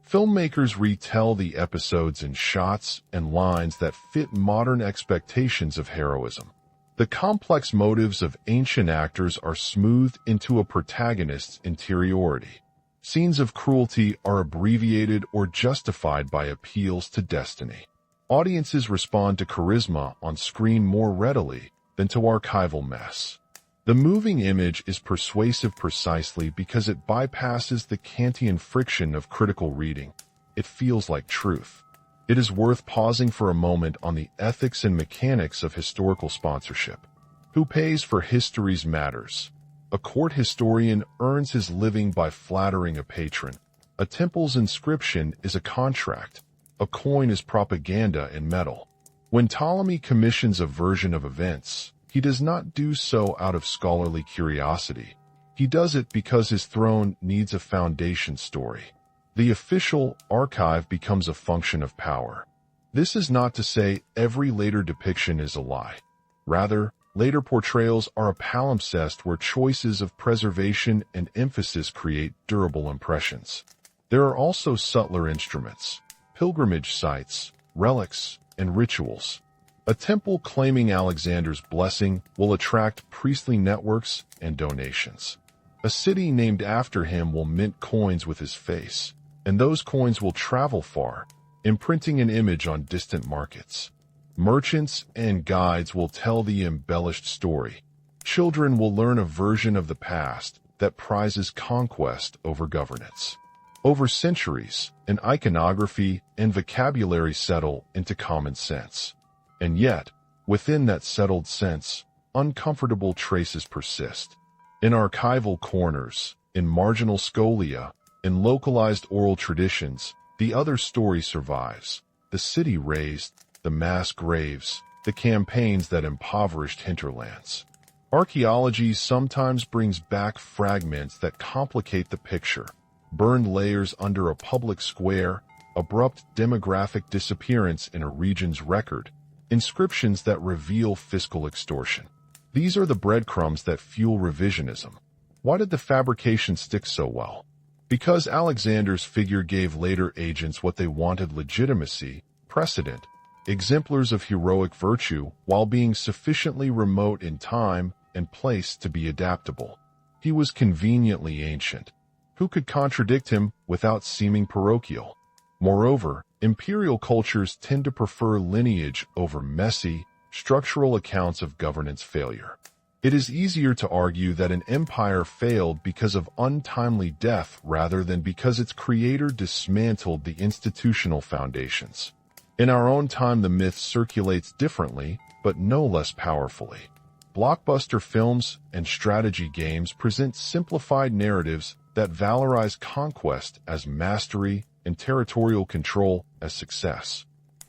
Filmmakers retell the episodes in shots and lines that fit modern expectations of heroism. The complex motives of ancient actors are smoothed into a protagonist's interiority. Scenes of cruelty are abbreviated or justified by appeals to destiny. Audiences respond to charisma on screen more readily than to archival mess. The moving image is persuasive precisely because it bypasses the Kantian friction of critical reading. It feels like truth. It is worth pausing for a moment on the ethics and mechanics of historical sponsorship. Who pays for history's matters? A court historian earns his living by flattering a patron. A temple's inscription is a contract. A coin is propaganda in metal. When Ptolemy commissions a version of events, he does not do so out of scholarly curiosity. He does it because his throne needs a foundation story. The official archive becomes a function of power. This is not to say every later depiction is a lie. Rather, later portrayals are a palimpsest where choices of preservation and emphasis create durable impressions. There are also subtler instruments, pilgrimage sites, relics, and rituals. A temple claiming Alexander's blessing will attract priestly networks and donations. A city named after him will mint coins with his face, and those coins will travel far, imprinting an image on distant markets. Merchants and guides will tell the embellished story. Children will learn a version of the past that prizes conquest over governance. Over centuries, an iconography and vocabulary settle into common sense. And yet, within that settled sense, uncomfortable traces persist. In archival corners, in marginal scholia, in localized oral traditions, the other story survives. The city razed, the mass graves, the campaigns that impoverished hinterlands. Archaeology sometimes brings back fragments that complicate the picture. Burned layers under a public square, abrupt demographic disappearance in a region's record, inscriptions that reveal fiscal extortion. These are the breadcrumbs that fuel revisionism. Why did the fabrication stick so well? Because Alexander's figure gave later agents what they wanted: legitimacy, precedent, exemplars of heroic virtue, while being sufficiently remote in time and place to be adaptable. He was conveniently ancient. Who could contradict him without seeming parochial? Moreover, imperial cultures tend to prefer lineage over messy, structural accounts of governance failure. It is easier to argue that an empire failed because of untimely death rather than because its creator dismantled the institutional foundations. In our own time, the myth circulates differently, but no less powerfully. Blockbuster films and strategy games present simplified narratives that valorize conquest as mastery and territorial control as success.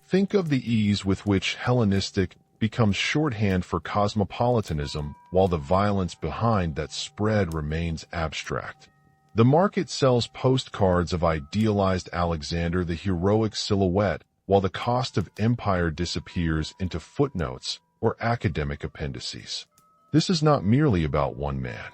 Think of the ease with which Hellenistic becomes shorthand for cosmopolitanism, while the violence behind that spread remains abstract. The market sells postcards of idealized Alexander the heroic silhouette, while the cost of empire disappears into footnotes or academic appendices. This is not merely about one man.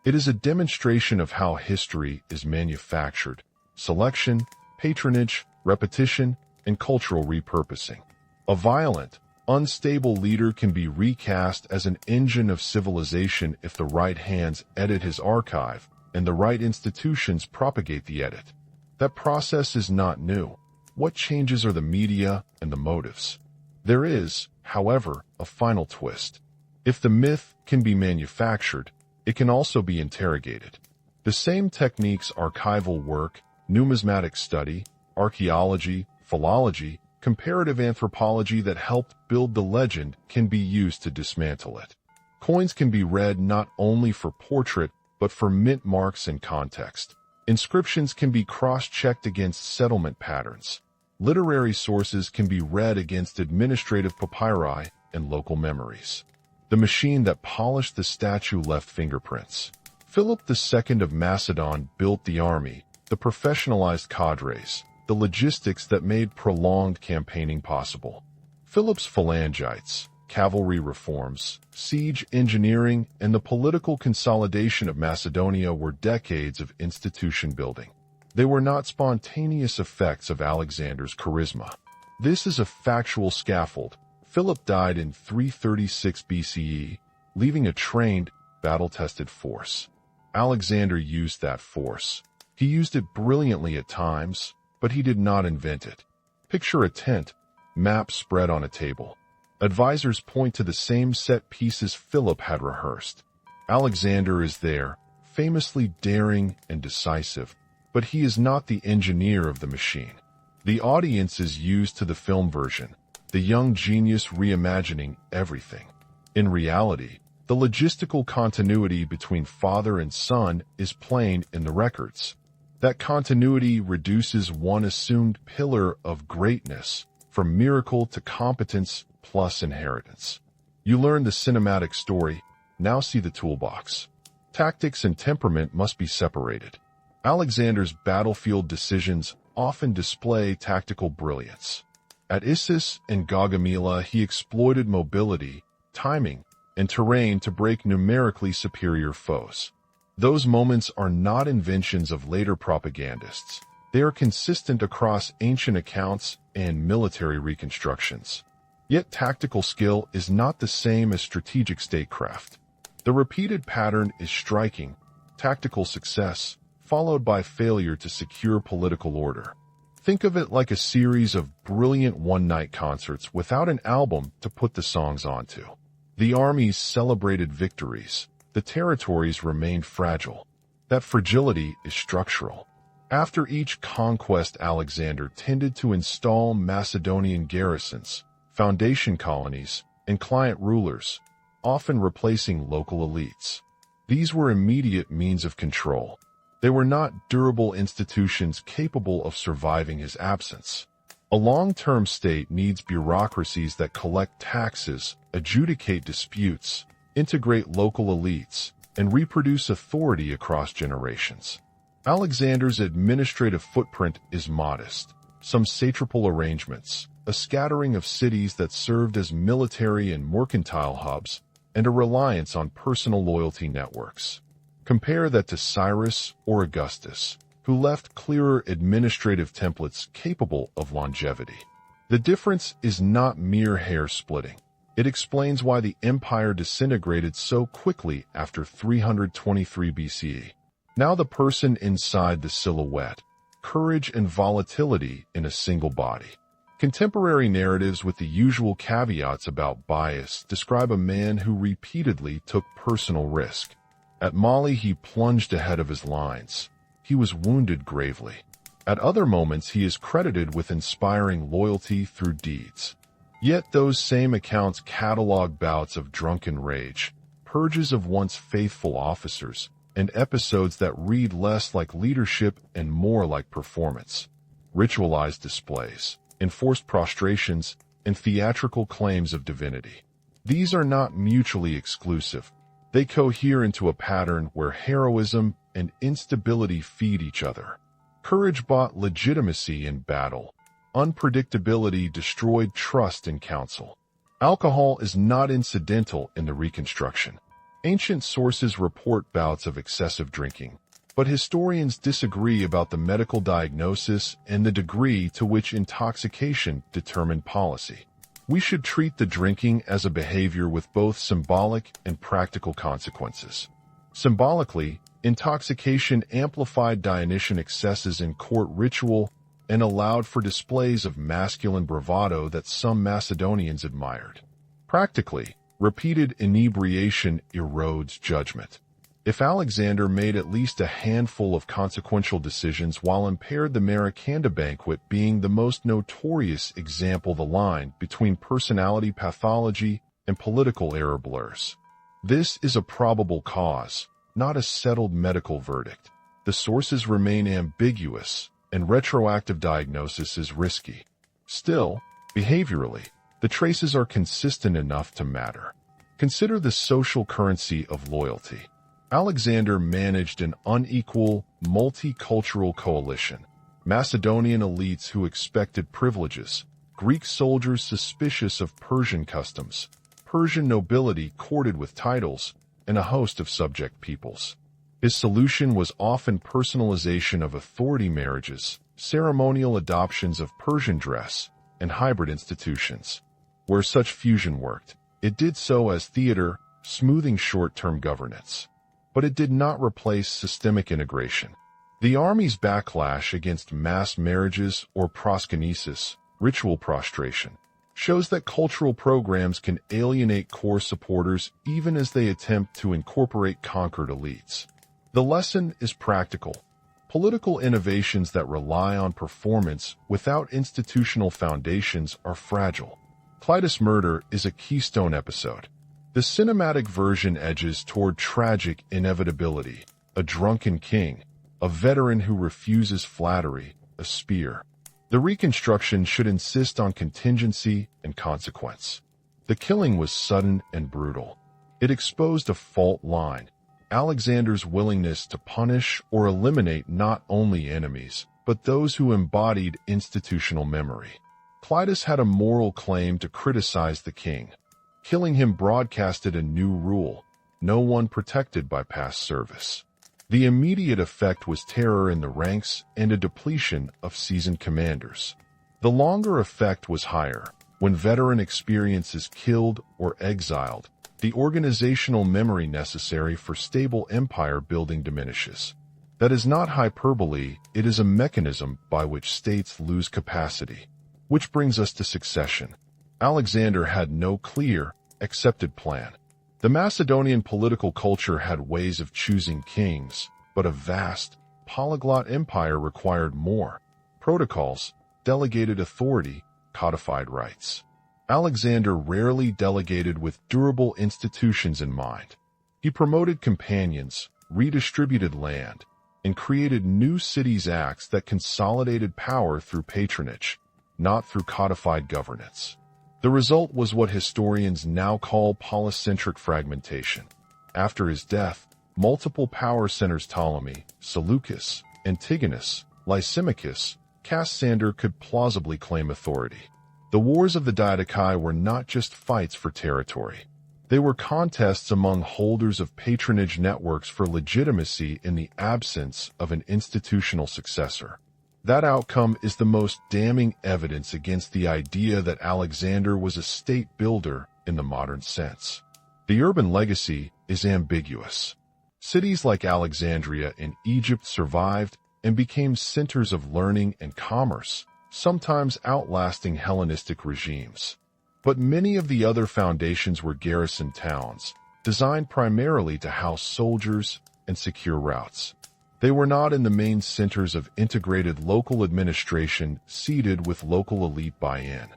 It is a demonstration of how history is manufactured: selection, patronage, repetition, and cultural repurposing. A violent, unstable leader can be recast as an engine of civilization if the right hands edit his archive and the right institutions propagate the edit. That process is not new. What changes are the media and the motives. There is, however, a final twist. If the myth can be manufactured, it can also be interrogated. The same techniques: archival work, numismatic study, archaeology, philology, comparative anthropology that helped build the legend can be used to dismantle it. Coins can be read not only for portrait, but for mint marks and context. Inscriptions can be cross-checked against settlement patterns. Literary sources can be read against administrative papyri and local memories. The machine that polished the statue left fingerprints. Philip II of Macedon built the army, the professionalized cadres, the logistics that made prolonged campaigning possible. Philip's phalangites, cavalry reforms, siege engineering, and the political consolidation of Macedonia were decades of institution building. They were not spontaneous effects of Alexander's charisma. This is a factual scaffold. Philip died in 336 BCE, leaving a trained, battle-tested force. Alexander used that force. He used it brilliantly at times, but he did not invent it. Picture a tent, maps spread on a table. Advisors point to the same set pieces Philip had rehearsed. Alexander is there, famously daring and decisive, but he is not the engineer of the machine. The audience is used to the film version, the young genius reimagining everything. In reality, the logistical continuity between father and son is plain in the records. That continuity reduces one assumed pillar of greatness from miracle to competence plus inheritance. You learn the cinematic story, now see the toolbox. Tactics and temperament must be separated. Alexander's battlefield decisions often display tactical brilliance. At Issus and Gaugamela, he exploited mobility, timing, and terrain to break numerically superior foes. Those moments are not inventions of later propagandists. They are consistent across ancient accounts and military reconstructions. Yet tactical skill is not the same as strategic statecraft. The repeated pattern is striking, tactical success, followed by failure to secure political order. Think of it like a series of brilliant one-night concerts without an album to put the songs onto. The armies celebrated victories. The territories remained fragile. That fragility is structural. After each conquest, Alexander tended to install Macedonian garrisons, foundation colonies, and client rulers, often replacing local elites. These were immediate means of control. They were not durable institutions capable of surviving his absence. A long-term state needs bureaucracies that collect taxes, adjudicate disputes, integrate local elites, and reproduce authority across generations. Alexander's administrative footprint is modest. Some satrapal arrangements, a scattering of cities that served as military and mercantile hubs, and a reliance on personal loyalty networks. Compare that to Cyrus or Augustus, who left clearer administrative templates capable of longevity. The difference is not mere hair-splitting. It explains why the empire disintegrated so quickly after 323 BCE. Now the person inside the silhouette, courage and volatility in a single body. Contemporary narratives with the usual caveats about bias describe a man who repeatedly took personal risk. At Mali, he plunged ahead of his lines. He was wounded gravely. At other moments, he is credited with inspiring loyalty through deeds. Yet those same accounts catalog bouts of drunken rage, purges of once faithful officers, and episodes that read less like leadership and more like performance. Ritualized displays, enforced prostrations, and theatrical claims of divinity. These are not mutually exclusive. They cohere into a pattern where heroism and instability feed each other. Courage bought legitimacy in battle. Unpredictability destroyed trust in counsel. Alcohol is not incidental in the reconstruction. Ancient sources report bouts of excessive drinking, but historians disagree about the medical diagnosis and the degree to which intoxication determined policy. We should treat the drinking as a behavior with both symbolic and practical consequences. Symbolically, intoxication amplified Dionysian excesses in court ritual and allowed for displays of masculine bravado that some Macedonians admired. Practically, repeated inebriation erodes judgment. If Alexander made at least a handful of consequential decisions while impaired, the Maracanda banquet being the most notorious example, the line between personality pathology and political error blurs. This is a probable cause, not a settled medical verdict. the sources remain ambiguous, and retroactive diagnosis is risky. Still, behaviorally, the traces are consistent enough to matter. Consider the social currency of loyalty. Alexander managed an unequal, multicultural coalition. Macedonian elites who expected privileges, Greek soldiers suspicious of Persian customs, Persian nobility courted with titles, and a host of subject peoples. His solution was often personalization of authority marriages, ceremonial adoptions of Persian dress, and hybrid institutions. Where such fusion worked, it did so as theater, smoothing short-term governance. But it did not replace systemic integration. The army's backlash against mass marriages or proskynesis, ritual prostration, shows that cultural programs can alienate core supporters even as they attempt to incorporate conquered elites. The lesson is practical. Political innovations that rely on performance without institutional foundations are fragile. Clitus murder is a keystone episode. The cinematic version edges toward tragic inevitability, a drunken king, a veteran who refuses flattery, a spear. The reconstruction should insist on contingency and consequence. The killing was sudden and brutal. It exposed a fault line, Alexander's willingness to punish or eliminate not only enemies, but those who embodied institutional memory. Clitus had a moral claim to criticize the king. Killing him broadcasted a new rule, no one protected by past service. The immediate effect was terror in the ranks and a depletion of seasoned commanders. The longer effect was higher. When veteran experience is killed or exiled, the organizational memory necessary for stable empire building diminishes. That is not hyperbole, it is a mechanism by which states lose capacity. Which brings us to succession. Alexander had no clear, accepted plan. The Macedonian political culture had ways of choosing kings, but a vast, polyglot empire required more. Protocols, delegated authority, codified rights. Alexander rarely delegated with durable institutions in mind. He promoted companions, redistributed land, and created new cities acts that consolidated power through patronage, not through codified governance. The result was what historians now call polycentric fragmentation. After his death, multiple power centers Ptolemy, Seleucus, Antigonus, Lysimachus, Cassander could plausibly claim authority. The wars of the Diadochi were not just fights for territory. They were contests among holders of patronage networks for legitimacy in the absence of an institutional successor. That outcome is the most damning evidence against the idea that Alexander was a state builder in the modern sense. The urban legacy is ambiguous. Cities like Alexandria in Egypt survived and became centers of learning and commerce, sometimes outlasting Hellenistic regimes. But many of the other foundations were garrison towns, designed primarily to house soldiers and secure routes. They were not in the main centers of integrated local administration seeded with local elite buy-in.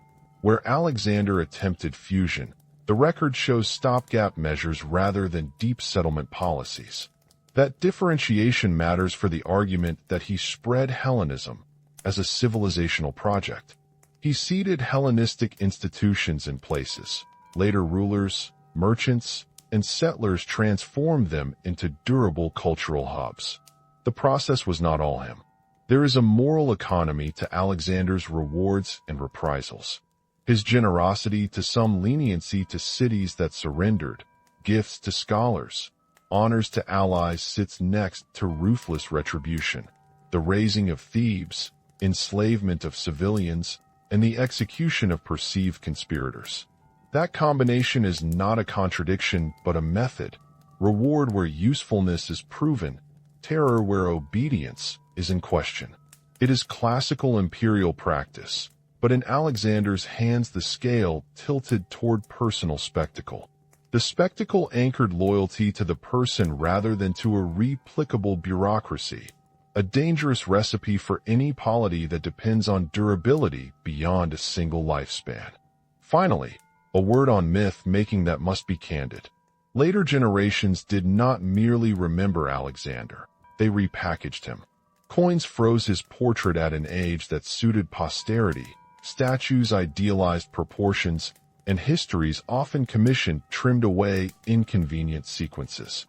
Where Alexander attempted fusion, the record shows stopgap measures rather than deep settlement policies. That differentiation matters for the argument that he spread Hellenism as a civilizational project. He seeded Hellenistic institutions in places. Later rulers, merchants, and settlers transformed them into durable cultural hubs. The process was not all him. There is a moral economy to Alexander's rewards and reprisals. His generosity to some leniency to cities that surrendered, gifts to scholars, honors to allies sits next to ruthless retribution. The razing of Thebes, enslavement of civilians, and the execution of perceived conspirators. That combination is not a contradiction but a method. Reward where usefulness is proven, terror where obedience is in question. It is classical imperial practice, but in Alexander's hands the scale tilted toward personal spectacle. The spectacle anchored loyalty to the person rather than to a replicable bureaucracy, a dangerous recipe for any polity that depends on durability beyond a single lifespan. Finally, a word on myth-making that must be candid. Later generations did not merely remember Alexander. they repackaged him. Coins froze his portrait at an age that suited posterity, statues idealized proportions, and histories often commissioned trimmed away inconvenient sequences.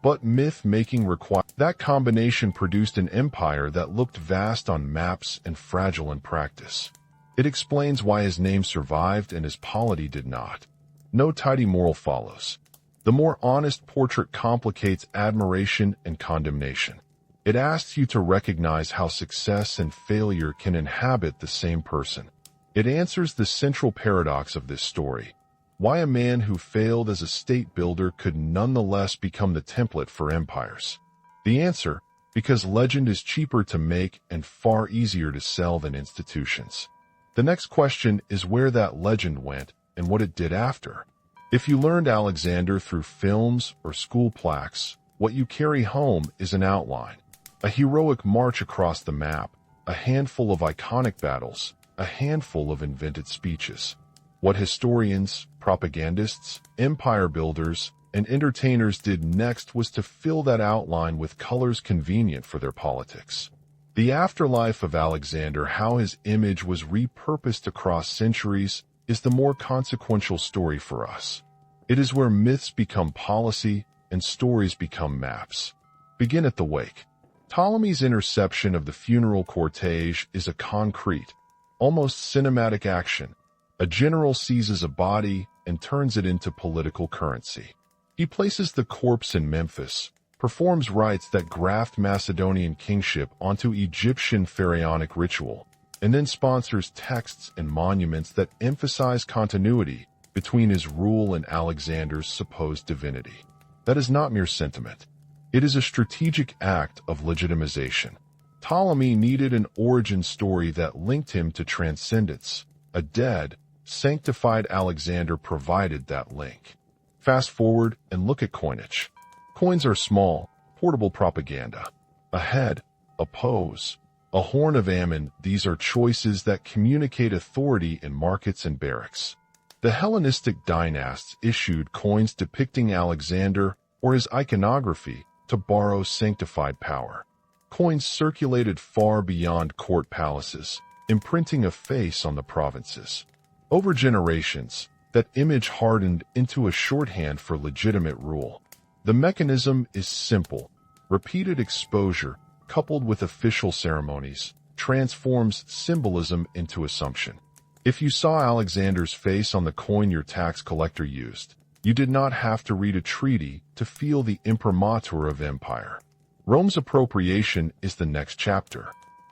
But myth-making required that combination produced an empire that looked vast on maps and fragile in practice. It explains why his name survived and his polity did not. No tidy moral follows. The more honest portrait complicates admiration and condemnation. It asks you to recognize how success and failure can inhabit the same person. It answers the central paradox of this story: why a man who failed as a state builder could nonetheless become the template for empires. The answer: because legend is cheaper to make and far easier to sell than institutions. The next question is where that legend went and what it did after. If you learned Alexander through films or school plaques, what you carry home is an outline. A heroic march across the map, a handful of iconic battles, a handful of invented speeches. What historians, propagandists, empire builders, and entertainers did next was to fill that outline with colors convenient for their politics. The afterlife of Alexander, how his image was repurposed across centuries, is the more consequential story for us. It is where myths become policy and stories become maps. Begin at the wake. Ptolemy's interception of the funeral cortege is a concrete, almost cinematic action. A general seizes a body and turns it into political currency. He places the corpse in Memphis, performs rites that graft Macedonian kingship onto Egyptian pharaonic ritual, and then sponsors texts and monuments that emphasize continuity between his rule and Alexander's supposed divinity. That is not mere sentiment. It is a strategic act of legitimization. Ptolemy needed an origin story that linked him to transcendence. A dead, sanctified Alexander provided that link. Fast forward and look at coinage. Coins are small, portable propaganda. A head, a pose, a horn of Ammon, these are choices that communicate authority in markets and barracks. The Hellenistic dynasts issued coins depicting Alexander or his iconography to borrow sanctified power. Coins circulated far beyond court palaces, imprinting a face on the provinces. Over generations, that image hardened into a shorthand for legitimate rule. The mechanism is simple. Repeated exposure, coupled with official ceremonies, transforms symbolism into assumption. If you saw Alexander's face on the coin your tax collector used, you did not have to read a treaty to feel the imprimatur of empire. Rome's appropriation is the next chapter.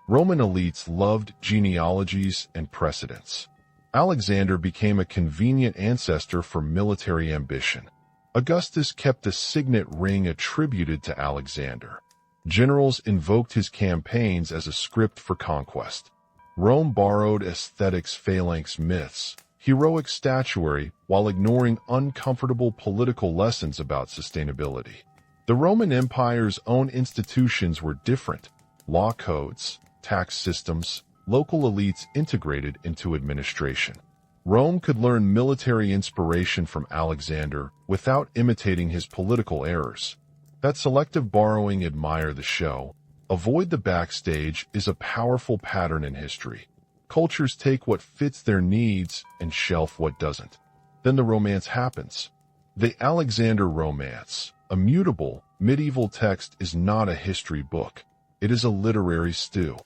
Roman elites loved genealogies and precedents. Alexander became a convenient ancestor for military ambition. Augustus kept a signet ring attributed to Alexander. Generals invoked his campaigns as a script for conquest. Rome borrowed aesthetics, phalanx myths, heroic statuary, while ignoring uncomfortable political lessons about sustainability. The Roman Empire's own institutions were different: law codes, tax systems, local elites integrated into administration. Rome could learn military inspiration from Alexander without imitating his political errors. That selective borrowing, admire the show, avoid the backstage, is a powerful pattern in history. Cultures take what fits their needs and shelf what doesn't. Then the romance happens. The Alexander Romance, a mutable, medieval text, is not a history book. It is a literary stew.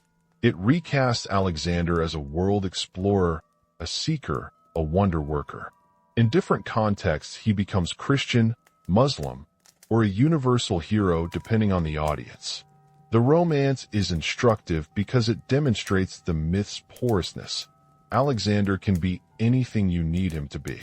It recasts Alexander as a world explorer, a seeker, a wonder worker. In different contexts, he becomes Christian, Muslim, or a universal hero depending on the audience. The romance is instructive because it demonstrates the myth's porousness. Alexander can be anything you need him to be.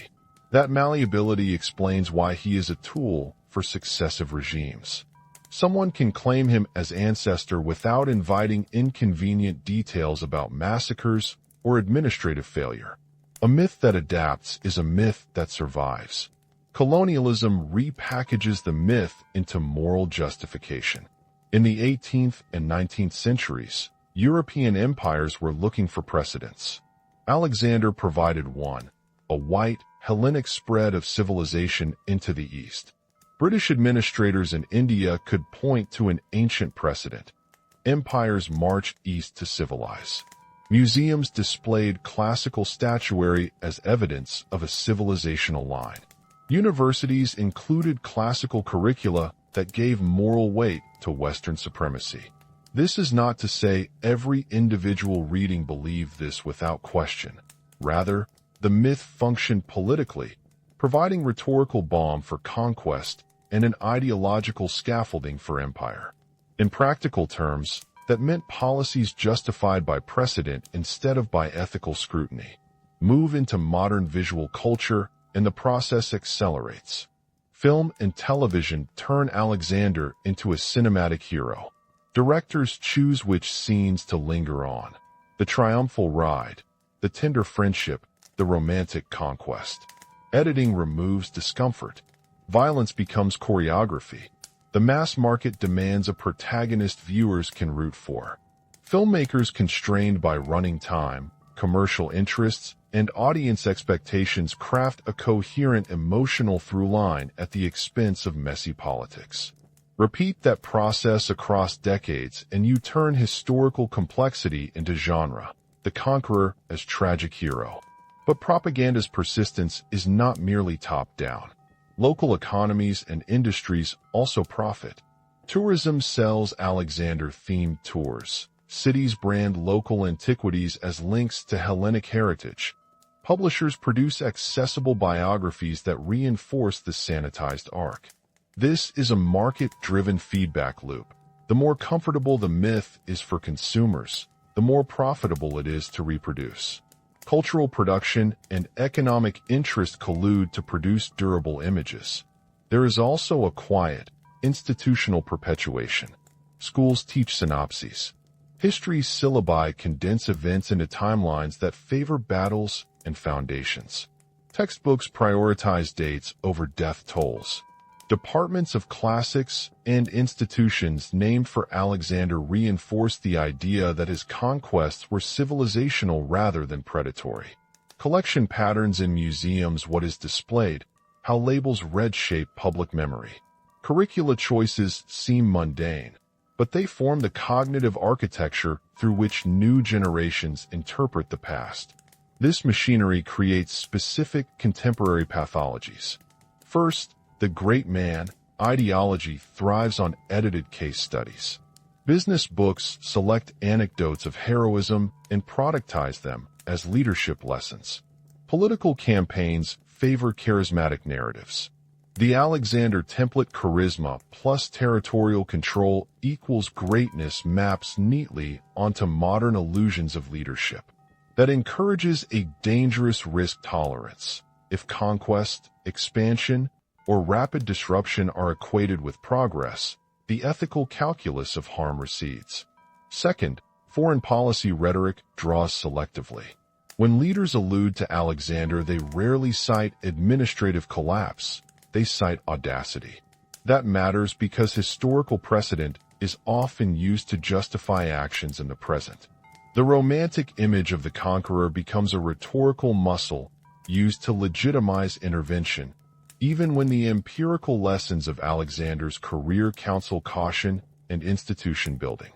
That malleability explains why he is a tool for successive regimes. Someone can claim him as ancestor without inviting inconvenient details about massacres or administrative failure. A myth that adapts is a myth that survives. Colonialism repackages the myth into moral justification. In the 18th and 19th centuries, European empires were looking for precedents. Alexander provided one: a white, Hellenic spread of civilization into the East. British administrators in India could point to an ancient precedent. Empires marched east to civilize. Museums displayed classical statuary as evidence of a civilizational line. Universities included classical curricula that gave moral weight to Western supremacy. This is not to say every individual reading believed this without question. Rather, the myth functioned politically, providing rhetorical balm for conquest and an ideological scaffolding for empire. In practical terms, that meant policies justified by precedent instead of by ethical scrutiny. Move into modern visual culture, and the process accelerates. Film and television turn Alexander into a cinematic hero. Directors choose which scenes to linger on. The triumphal ride, the tender friendship, the romantic conquest. Editing removes discomfort. Violence becomes choreography. The mass market demands a protagonist viewers can root for. Filmmakers constrained by running time, commercial interests, and audience expectations craft a coherent emotional through line at the expense of messy politics. Repeat that process across decades and you turn historical complexity into genre, the conqueror as tragic hero. But propaganda's persistence is not merely top-down. Local economies and industries also profit. Tourism sells Alexander-themed tours. Cities brand local antiquities as links to Hellenic heritage. Publishers produce accessible biographies that reinforce the sanitized arc. This is a market-driven feedback loop. The more comfortable the myth is for consumers, the more profitable it is to reproduce. Cultural production and economic interest collude to produce durable images. There is also a quiet, institutional perpetuation. Schools teach synopses. History syllabi condense events into timelines that favor battles and foundations. Textbooks prioritize dates over death tolls. Departments of classics and institutions named for Alexander reinforce the idea that his conquests were civilizational rather than predatory. Collection patterns in museums what is displayed, how labels red-shape public memory. Curricula choices seem mundane, but they form the cognitive architecture through which new generations interpret the past. This machinery creates specific contemporary pathologies. First, the great man ideology thrives on edited case studies. Business books select anecdotes of heroism and productize them as leadership lessons. Political campaigns favor charismatic narratives. The Alexander template charisma plus territorial control equals greatness maps neatly onto modern illusions of leadership. That encourages a dangerous risk tolerance. If conquest, expansion, or rapid disruption are equated with progress, the ethical calculus of harm recedes. Second, foreign policy rhetoric draws selectively. When leaders allude to Alexander, they rarely cite administrative collapse, they cite audacity. That matters because historical precedent is often used to justify actions in the present. The romantic image of the conqueror becomes a rhetorical muscle used to legitimize intervention, even when the empirical lessons of Alexander's career counsel caution and institution building.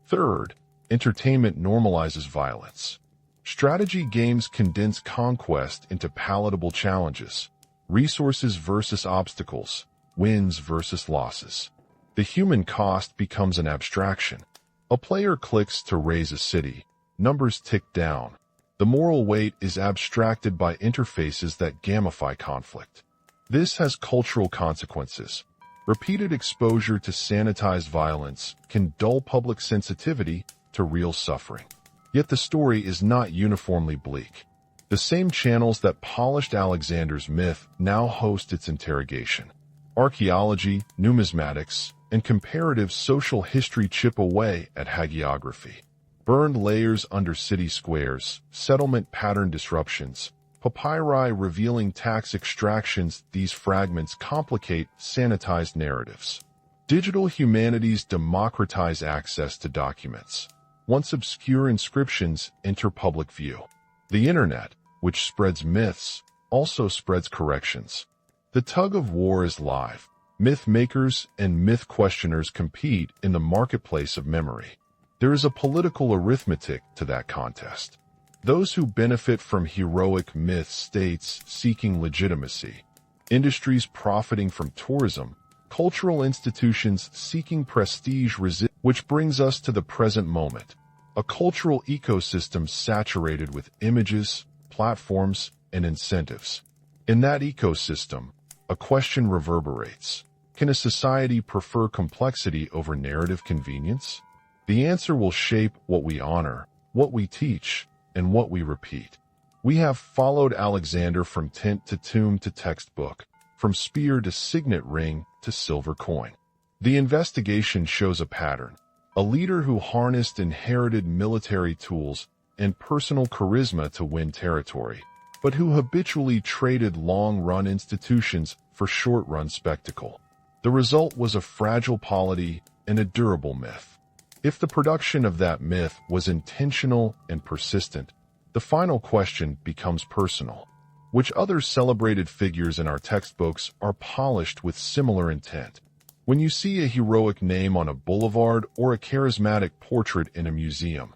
Third, entertainment normalizes violence. Strategy games condense conquest into palatable challenges, resources versus obstacles, wins versus losses. The human cost becomes an abstraction. A player clicks to raise a city, numbers tick down. The moral weight is abstracted by interfaces that gamify conflict. This has cultural consequences. Repeated exposure to sanitized violence can dull public sensitivity to real suffering. Yet the story is not uniformly bleak. The same channels that polished Alexander's myth now host its interrogation. Archaeology, numismatics, and comparative social history chip away at hagiography. Burned layers under city squares, settlement pattern disruptions, papyri revealing tax extractions. These fragments complicate sanitized narratives. Digital humanities democratize access to documents. Once obscure inscriptions enter public view. The internet, which spreads myths, also spreads corrections. The tug of war is live. Myth makers and myth questioners compete in the marketplace of memory. There is a political arithmetic to that contest. Those who benefit from heroic myth states seeking legitimacy, industries profiting from tourism, cultural institutions seeking prestige which brings us to the present moment, a cultural ecosystem saturated with images, platforms, and incentives. In that ecosystem, a question reverberates. Can a society prefer complexity over narrative convenience? The answer will shape what we honor, what we teach, and what we repeat. We have followed Alexander from tent to tomb to textbook, from spear to signet ring to silver coin. The investigation shows a pattern. A leader who harnessed inherited military tools and personal charisma to win territory, but who habitually traded long-run institutions for short-run spectacle. The result was a fragile polity and a durable myth. If the production of that myth was intentional and persistent, the final question becomes personal. Which other celebrated figures in our textbooks are polished with similar intent? When you see a heroic name on a boulevard or a charismatic portrait in a museum,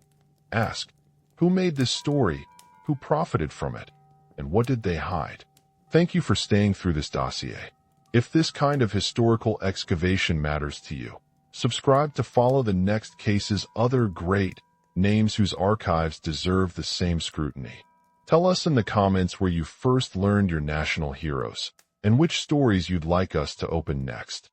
ask, who made this story, who profited from it, and what did they hide? Thank you for staying through this dossier. If this kind of historical excavation matters to you, subscribe to follow the next case's other great names whose archives deserve the same scrutiny. Tell us in the comments where you first learned your national heroes, and which stories you'd like us to open next.